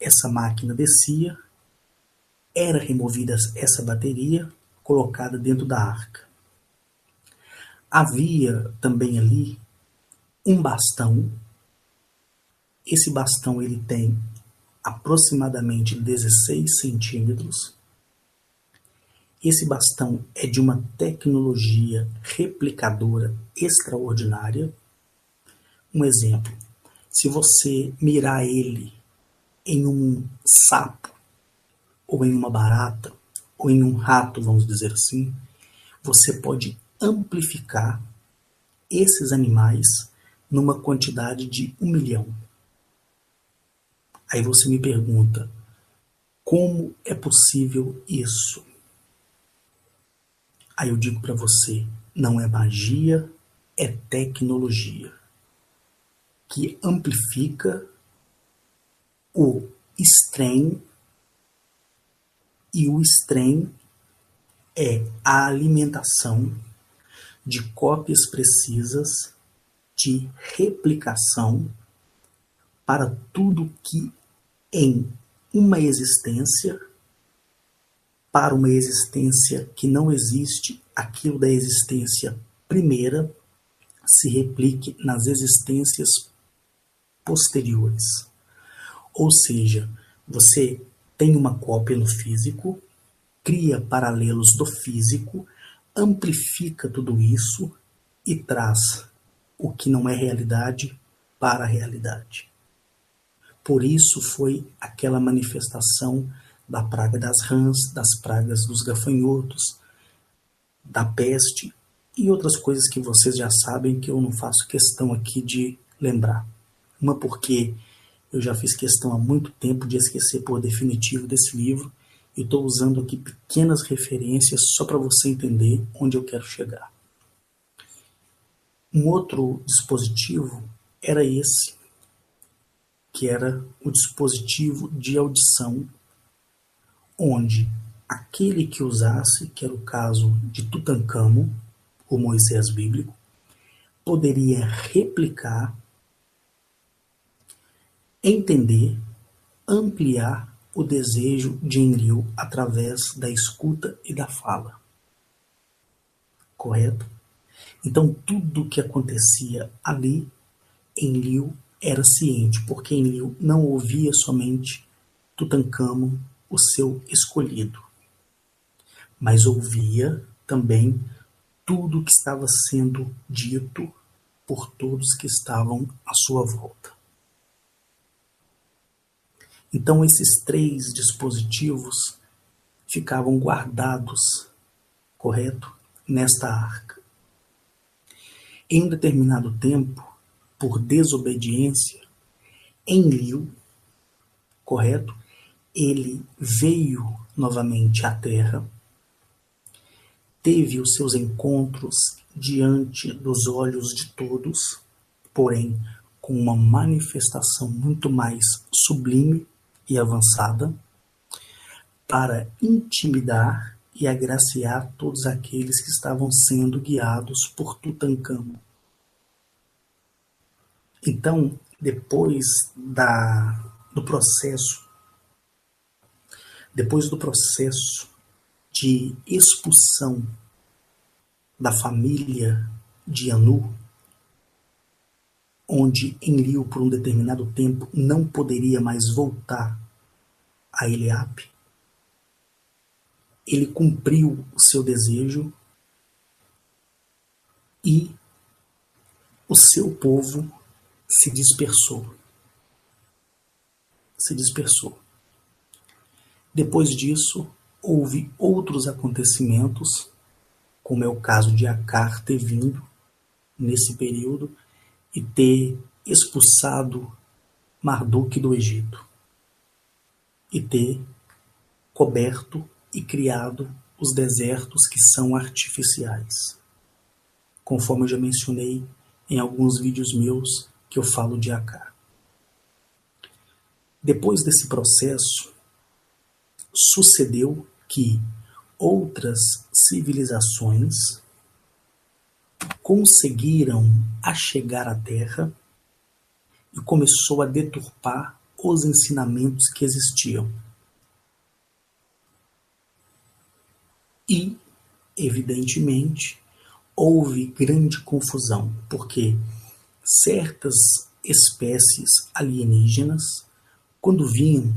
essa máquina descia, era removida essa bateria, colocada dentro da arca. Havia também ali um bastão. Esse bastão ele tem aproximadamente 16 centímetros. Esse bastão é de uma tecnologia replicadora extraordinária. Um exemplo, se você mirar ele em um sapo, ou em uma barata, ou em um rato, vamos dizer assim, você pode amplificar esses animais numa quantidade de 1 milhão. Aí você me pergunta, como é possível isso? Aí eu digo para você, não é magia, é tecnologia, que amplifica o strain, e o strain é a alimentação de cópias precisas de replicação para tudo que em uma existência, para uma existência que não existe, aquilo da existência primeira se replique nas existências posteriores. Ou seja, você tem uma cópia no físico, cria paralelos do físico, amplifica tudo isso e traz o que não é realidade para a realidade. Por isso foi aquela manifestação da praga das rãs, das pragas dos gafanhotos, da peste e outras coisas que vocês já sabem que eu não faço questão aqui de lembrar. Uma porque eu já fiz questão há muito tempo de esquecer por definitivo desse livro e estou usando aqui pequenas referências só para você entender onde eu quero chegar. Um outro dispositivo era esse, que era o dispositivo de audição, onde aquele que usasse, que era o caso de Tutancâmon, o Moisés bíblico, poderia replicar, entender, ampliar o desejo de Enlil através da escuta e da fala. Correto? Então tudo o que acontecia ali, Enlil era ciente, porque Enlil não ouvia somente Tutancâmon, o seu escolhido, mas ouvia também tudo o que estava sendo dito por todos que estavam à sua volta. Então esses 3 dispositivos ficavam guardados, correto? Nesta arca. Em um determinado tempo, por desobediência, Enlil, correto? Ele veio novamente à Terra, teve os seus encontros diante dos olhos de todos, porém com uma manifestação muito mais sublime e avançada, para intimidar e agraciar todos aqueles que estavam sendo guiados por Tutancâmon. Então, depois do processo de expulsão da família de Anu, onde Enlil, por um determinado tempo, não poderia mais voltar a Eliape, ele cumpriu o seu desejo e o seu povo se dispersou. Depois disso, houve outros acontecimentos, como é o caso de Acar ter vindo nesse período e ter expulsado Marduk do Egito e ter coberto e criado os desertos que são artificiais, conforme eu já mencionei em alguns vídeos meus que eu falo de Acar. Depois desse processo, sucedeu que outras civilizações conseguiram achegar à Terra e começou a deturpar os ensinamentos que existiam. E, evidentemente, houve grande confusão, porque certas espécies alienígenas, quando vinham,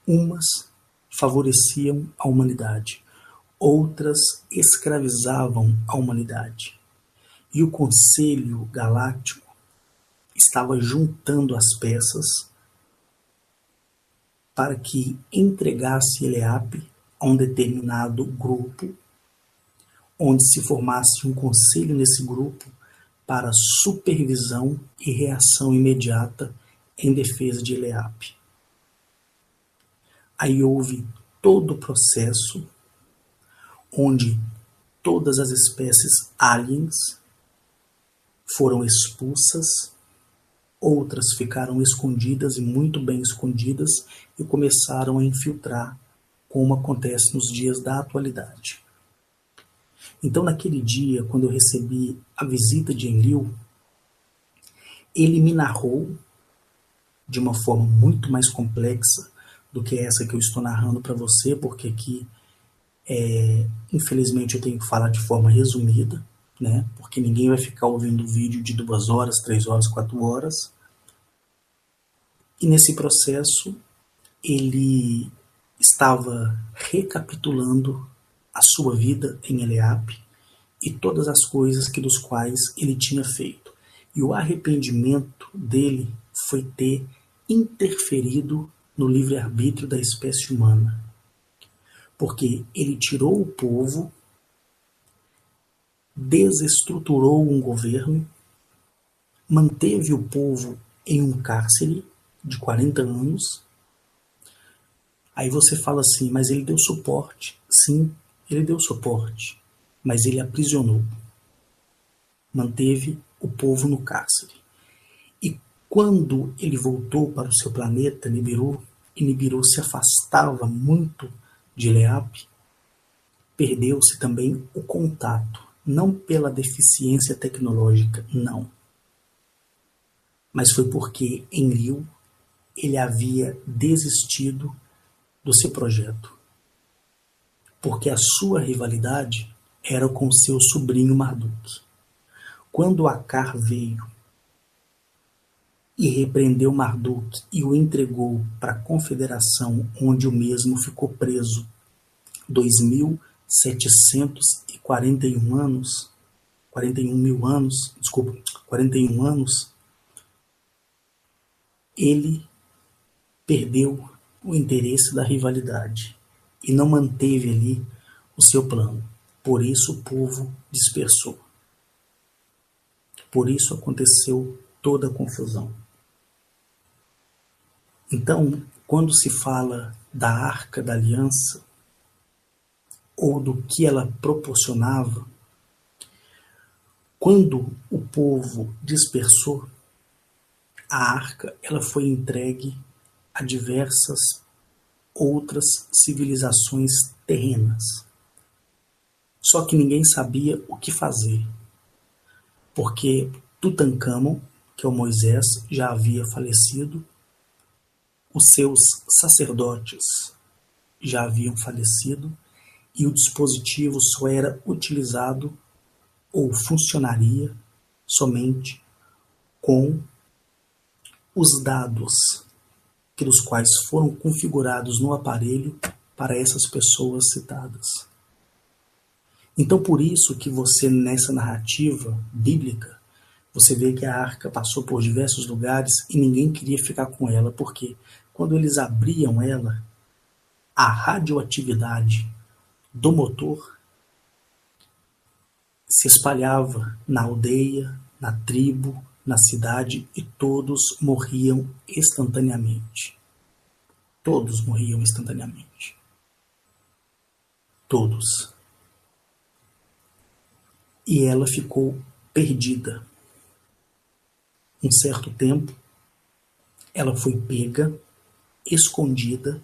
umas favoreciam a humanidade, outras escravizavam a humanidade. E o Conselho Galáctico estava juntando as peças para que entregasse Eliape a um determinado grupo, onde se formasse um conselho nesse grupo para supervisão e reação imediata em defesa de Eliape. Aí houve todo o processo onde todas as espécies aliens foram expulsas, outras ficaram escondidas e muito bem escondidas e começaram a infiltrar, como acontece nos dias da atualidade. Então, naquele dia, quando eu recebi a visita de Enlil, ele me narrou de uma forma muito mais complexa do que essa que eu estou narrando para você, porque aqui, infelizmente, eu tenho que falar de forma resumida, né? Porque ninguém vai ficar ouvindo vídeo de 2 horas, 3 horas, 4 horas. E nesse processo, ele estava recapitulando a sua vida em Eliape e todas as coisas dos quais ele tinha feito. E o arrependimento dele foi ter interferido no livre-arbítrio da espécie humana. Porque ele tirou o povo, desestruturou um governo, manteve o povo em um cárcere de 40 anos. Aí você fala assim, mas ele deu suporte. Sim, ele deu suporte, mas ele aprisionou. Manteve o povo no cárcere. E quando ele voltou para o seu planeta, Nibiru, e Nibiru se afastava muito de Eliape, perdeu-se também o contato. Não pela deficiência tecnológica, não. Mas foi porque Enlil, ele havia desistido do seu projeto. Porque a sua rivalidade era com seu sobrinho Marduk. Quando Acar veio e repreendeu Marduk e o entregou para a confederação, onde o mesmo ficou preso 2.741 anos, 41 anos, ele perdeu o interesse da rivalidade e não manteve ali o seu plano. Por isso o povo dispersou. Por isso aconteceu toda a confusão. Então, quando se fala da Arca da Aliança, ou do que ela proporcionava, quando o povo dispersou, a arca ela foi entregue a diversas outras civilizações terrenas. Só que ninguém sabia o que fazer, porque Tutancâmon, que é o Moisés, já havia falecido, os seus sacerdotes já haviam falecido e o dispositivo só era utilizado ou funcionaria somente com os dados pelos quais foram configurados no aparelho para essas pessoas citadas. Então, por isso que você, nessa narrativa bíblica, você vê que a arca passou por diversos lugares e ninguém queria ficar com ela, porque quando eles abriam ela, a radioatividade do motor se espalhava na aldeia, na tribo, na cidade e todos morriam instantaneamente. Todos morriam instantaneamente. Todos. E ela ficou perdida. Um certo tempo, ela foi pega, escondida,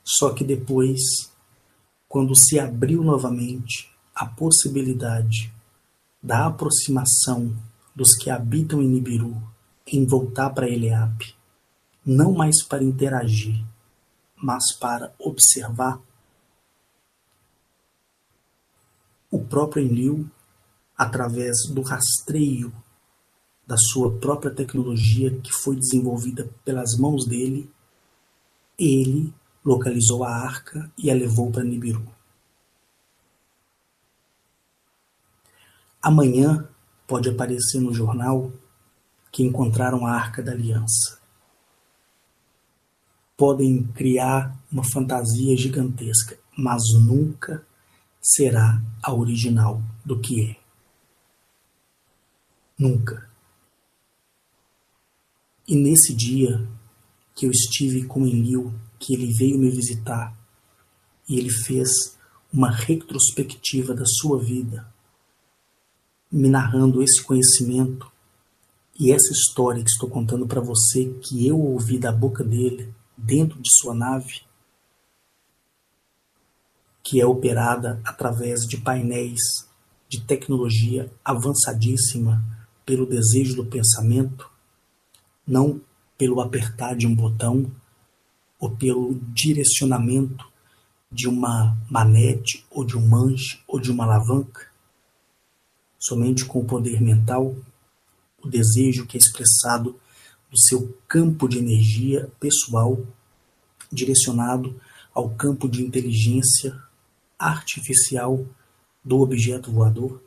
só que depois, quando se abriu novamente a possibilidade da aproximação dos que habitam em Nibiru em voltar para Eleap, não mais para interagir, mas para observar, o próprio Enlil, através do rastreio da sua própria tecnologia que foi desenvolvida pelas mãos dele, ele localizou a arca e a levou para Nibiru. Amanhã pode aparecer no jornal que encontraram a Arca da Aliança. Podem criar uma fantasia gigantesca, mas nunca será a original do que é. Nunca. E nesse dia que eu estive com Enlil, que ele veio me visitar, e ele fez uma retrospectiva da sua vida, me narrando esse conhecimento e essa história que estou contando para você, que eu ouvi da boca dele, dentro de sua nave, que é operada através de painéis de tecnologia avançadíssima pelo desejo do pensamento, não pelo apertar de um botão ou pelo direcionamento de uma manete ou de um manche ou de uma alavanca, somente com o poder mental, o desejo que é expressado do seu campo de energia pessoal, direcionado ao campo de inteligência artificial do objeto voador.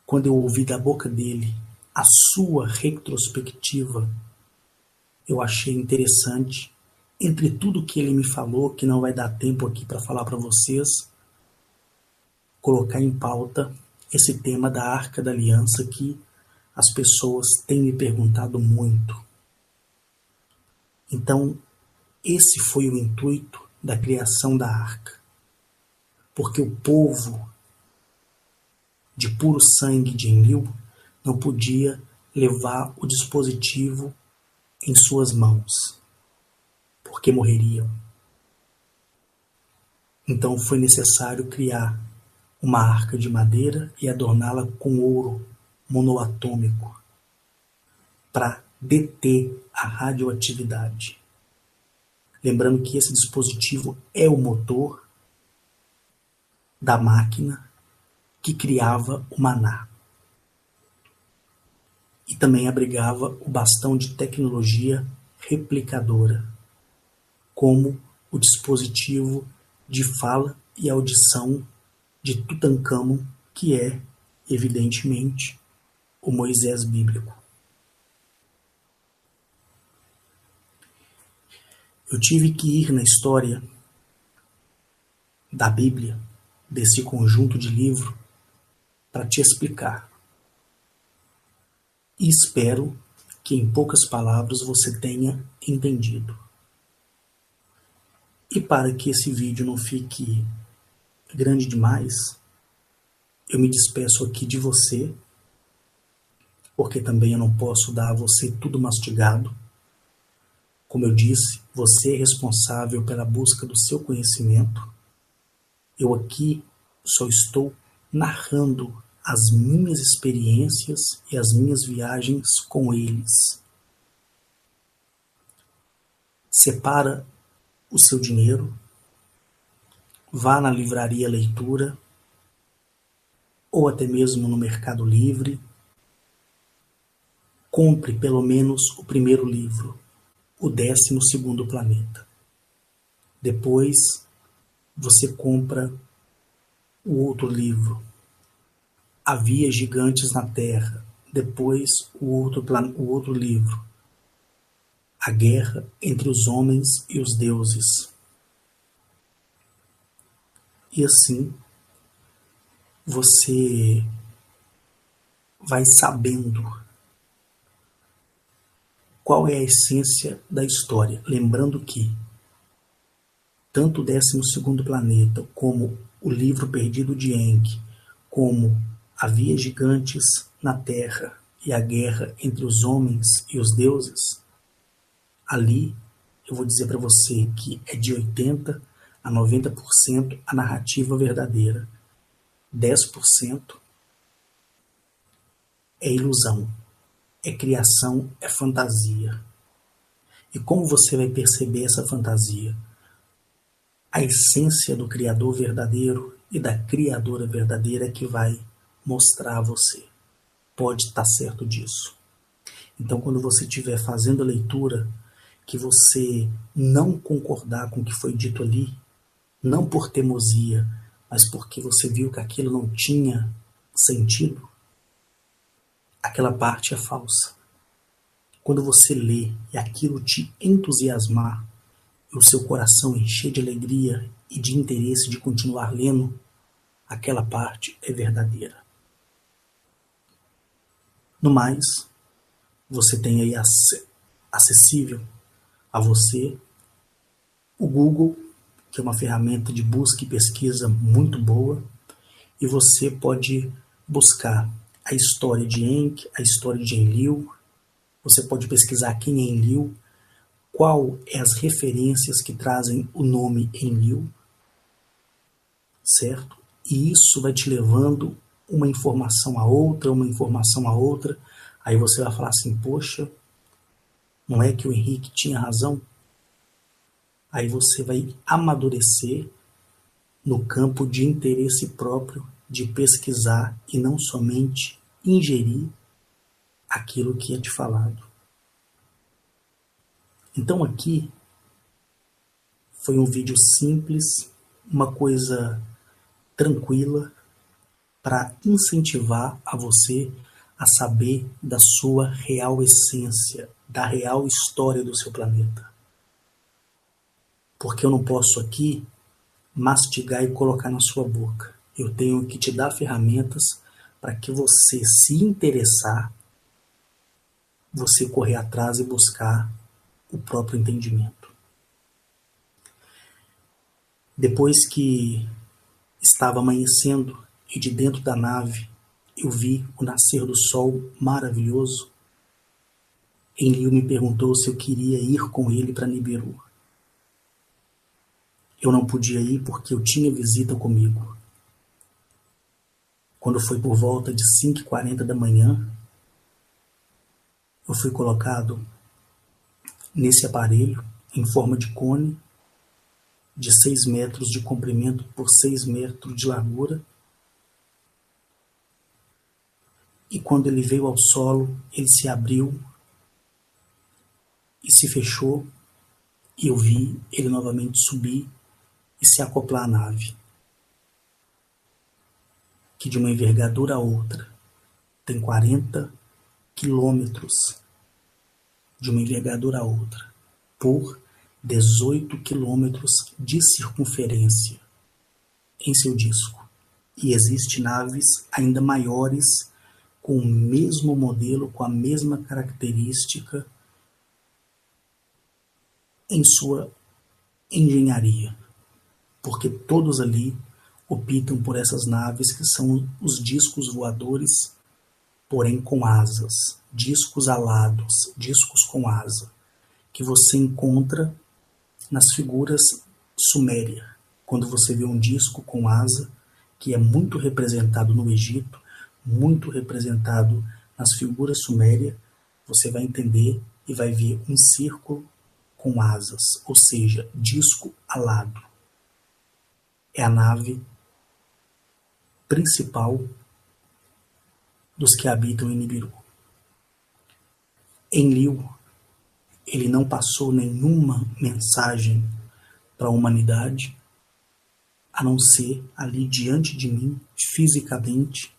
Quando eu ouvi da boca dele a sua retrospectiva, eu achei interessante, entre tudo que ele me falou, que não vai dar tempo aqui para falar para vocês, colocar em pauta esse tema da Arca da Aliança que as pessoas têm me perguntado muito. Então, esse foi o intuito da criação da Arca. Porque o povo de puro sangue de Enlil não podia levar o dispositivo em suas mãos, porque morreriam. Então foi necessário criar uma arca de madeira e adorná-la com ouro monoatômico para deter a radioatividade. Lembrando que esse dispositivo é o motor da máquina que criava o maná. E também abrigava o bastão de tecnologia replicadora, como o dispositivo de fala e audição de Tutancâmon, que é, evidentemente, o Moisés bíblico. Eu tive que ir na história da Bíblia, desse conjunto de livro, para te explicar. E espero que em poucas palavras você tenha entendido. E para que esse vídeo não fique grande demais, eu me despeço aqui de você, porque também eu não posso dar a você tudo mastigado. Como eu disse, você é responsável pela busca do seu conhecimento. Eu aqui só estou narrando as minhas experiências e as minhas viagens com eles. Separa o seu dinheiro, vá na livraria Leitura, ou até mesmo no Mercado Livre, compre pelo menos o primeiro livro, O 12º Planeta. Depois você compra o outro livro, Havia Gigantes na Terra. Depois o outro livro, A Guerra entre os Homens e os Deuses. E assim você vai sabendo qual é a essência da história. Lembrando que tanto o 12º Planeta, como o livro perdido de Enki, como Havia Gigantes na Terra e a Guerra entre os Homens e os Deuses, ali eu vou dizer para você que é de 80% a 90% a narrativa verdadeira. 10% é ilusão, é criação, é fantasia. E como você vai perceber essa fantasia? A essência do Criador verdadeiro e da Criadora verdadeira é que vai mostrar a você. Pode estar certo disso. Então, quando você estiver fazendo a leitura, que você não concordar com o que foi dito ali, não por teimosia, mas porque você viu que aquilo não tinha sentido, aquela parte é falsa. Quando você lê e aquilo te entusiasmar, e o seu coração encher de alegria e de interesse de continuar lendo, aquela parte é verdadeira. No mais, você tem aí acessível a você o Google, que é uma ferramenta de busca e pesquisa muito boa, e você pode buscar a história de Enki, a história de Enlil, você pode pesquisar quem é Enlil, qual é as referências que trazem o nome Enlil, certo? E isso vai te levando uma informação a outra, aí você vai falar assim, poxa, não é que o Henrique tinha razão? Aí você vai amadurecer no campo de interesse próprio, de pesquisar e não somente ingerir aquilo que é te falado. Então aqui foi um vídeo simples, uma coisa tranquila para incentivar a você a saber da sua real essência, da real história do seu planeta. Porque eu não posso aqui mastigar e colocar na sua boca. Eu tenho que te dar ferramentas para que você, se interessar, você correr atrás e buscar o próprio entendimento. Depois que estava amanhecendo e de dentro da nave eu vi o nascer do sol maravilhoso, Enlil me perguntou se eu queria ir com ele para Nibiru. Eu não podia ir porque eu tinha visita comigo. Quando foi por volta de 5h40 da manhã, eu fui colocado nesse aparelho em forma de cone, de 6 metros de comprimento por 6 metros de largura. E quando ele veio ao solo, ele se abriu e se fechou, e eu vi ele novamente subir e se acoplar à nave, que de uma envergadura a outra tem 40 quilômetros, de uma envergadura a outra, por 18 quilômetros de circunferência em seu disco. E existem naves ainda maiores, com o mesmo modelo, com a mesma característica em sua engenharia. Porque todos ali optam por essas naves que são os discos voadores, porém com asas, discos alados, discos com asa, que você encontra nas figuras suméria. Quando você vê um disco com asa, que é muito representado no Egito, muito representado nas figuras sumérias, você vai entender e vai ver um círculo com asas, ou seja, disco alado. É a nave principal dos que habitam em Nibiru. Enlil, ele não passou nenhuma mensagem para a humanidade, a não ser ali diante de mim, fisicamente,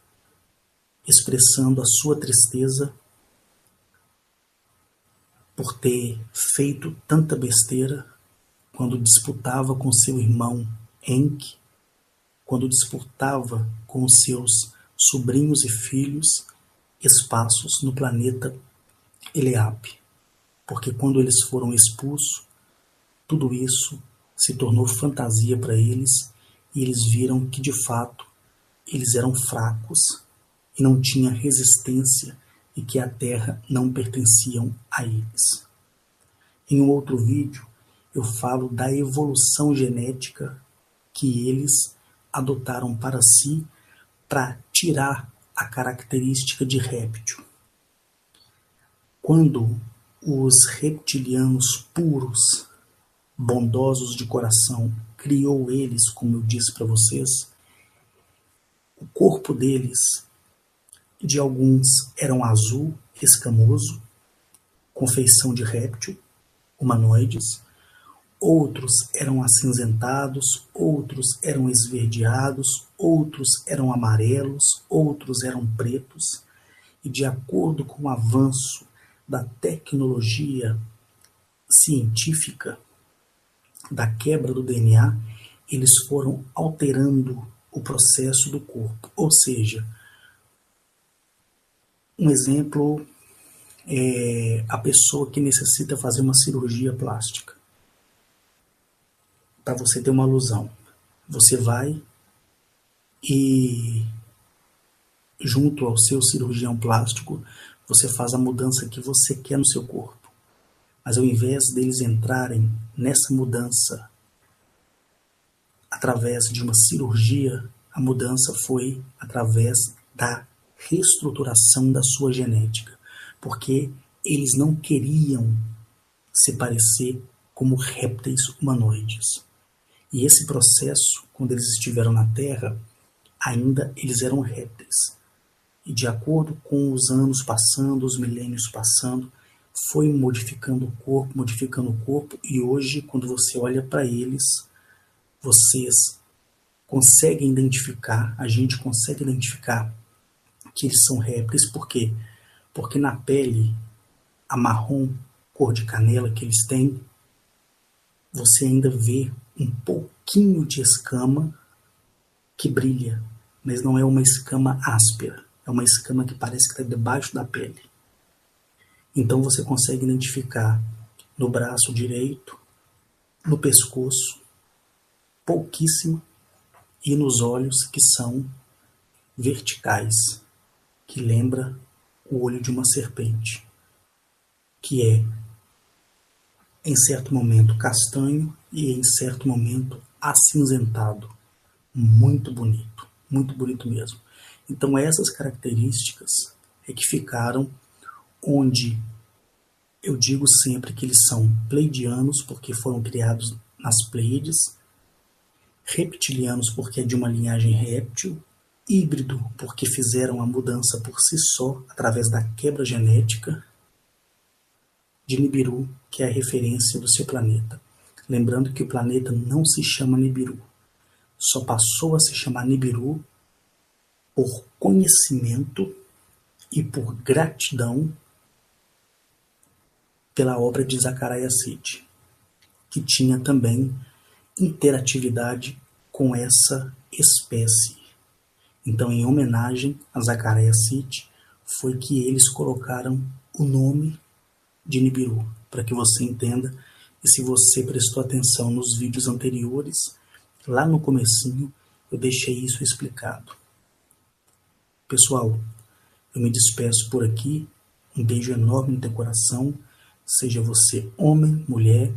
expressando a sua tristeza por ter feito tanta besteira quando disputava com seu irmão Enki, quando disputava com os seus sobrinhos e filhos espaços no planeta Eleape. Porque quando eles foram expulsos, tudo isso se tornou fantasia para eles e eles viram que de fato eles eram fracos e não tinham resistência e que a Terra não pertenciam a eles. Em um outro vídeo eu falo da evolução genética que eles adotaram para si para tirar a característica de réptil. Quando os reptilianos puros, bondosos de coração, criou eles, como eu disse para vocês, o corpo deles, de alguns, eram azul, escamoso, com feição de réptil, humanoides, outros eram acinzentados, outros eram esverdeados, outros eram amarelos, outros eram pretos, e de acordo com o avanço da tecnologia científica, da quebra do DNA, eles foram alterando o processo do corpo. Ou seja, um exemplo é a pessoa que necessita fazer uma cirurgia plástica. Para você ter uma alusão, você vai e, junto ao seu cirurgião plástico, você faz a mudança que você quer no seu corpo. Mas ao invés deles entrarem nessa mudança através de uma cirurgia, a mudança foi através da reestruturação da sua genética, porque eles não queriam se parecer como répteis humanoides. E esse processo, quando eles estiveram na Terra, ainda eles eram répteis. E de acordo com os anos passando, os milênios passando, foi modificando o corpo, e hoje, quando você olha para eles, vocês conseguem identificar, a gente consegue identificar que eles são répteis. Por quê? Porque na pele, a marrom, cor de canela que eles têm, você ainda vê um pouquinho de escama que brilha, mas não é uma escama áspera, é uma escama que parece que está debaixo da pele. Então você consegue identificar no braço direito, no pescoço, pouquíssima, e nos olhos, que são verticais, que lembra o olho de uma serpente, que é em certo momento castanho e em certo momento acinzentado. Muito bonito mesmo. Então essas características é que ficaram onde eu digo sempre que eles são pleidianos, porque foram criados nas Pleiades, reptilianos, porque é de uma linhagem réptil, híbrido, porque fizeram a mudança por si só, através da quebra genética, de Nibiru, que é a referência do seu planeta. Lembrando que o planeta não se chama Nibiru, só passou a se chamar Nibiru por conhecimento e por gratidão pela obra de Zecharia Sitchin. que tinha também interatividade com essa espécie. Então, em homenagem a Zacarias City, foi que eles colocaram o nome de Nibiru, para que você entenda. E se você prestou atenção nos vídeos anteriores, lá no comecinho, eu deixei isso explicado. Pessoal, eu me despeço por aqui. Um beijo enorme no teu coração. Seja você homem, mulher,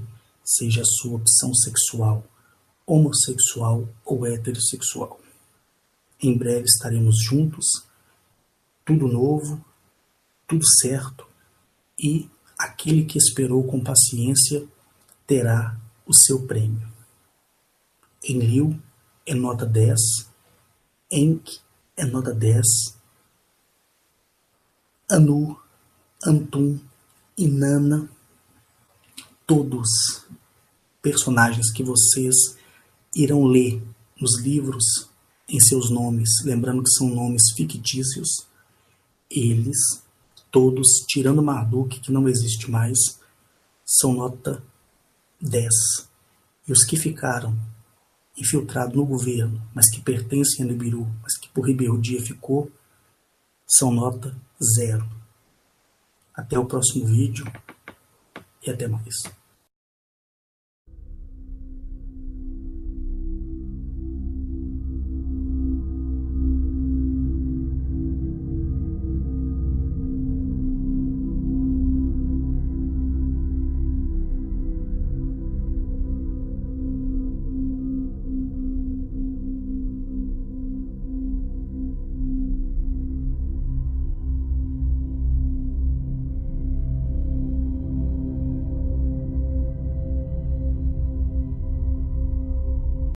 seja a sua opção sexual, homossexual ou heterossexual. Em breve estaremos juntos, tudo novo, tudo certo, e aquele que esperou com paciência terá o seu prêmio. Enlil é nota 10, Enki é nota 10, Anu, Antum, Inanna, todos personagens que vocês irão ler nos livros em seus nomes, lembrando que são nomes fictícios, eles, todos, tirando Marduk, que não existe mais, são nota 10. E os que ficaram infiltrados no governo, mas que pertencem a Nibiru, mas que por rebeldia ficou, são nota 0. Até o próximo vídeo e até mais.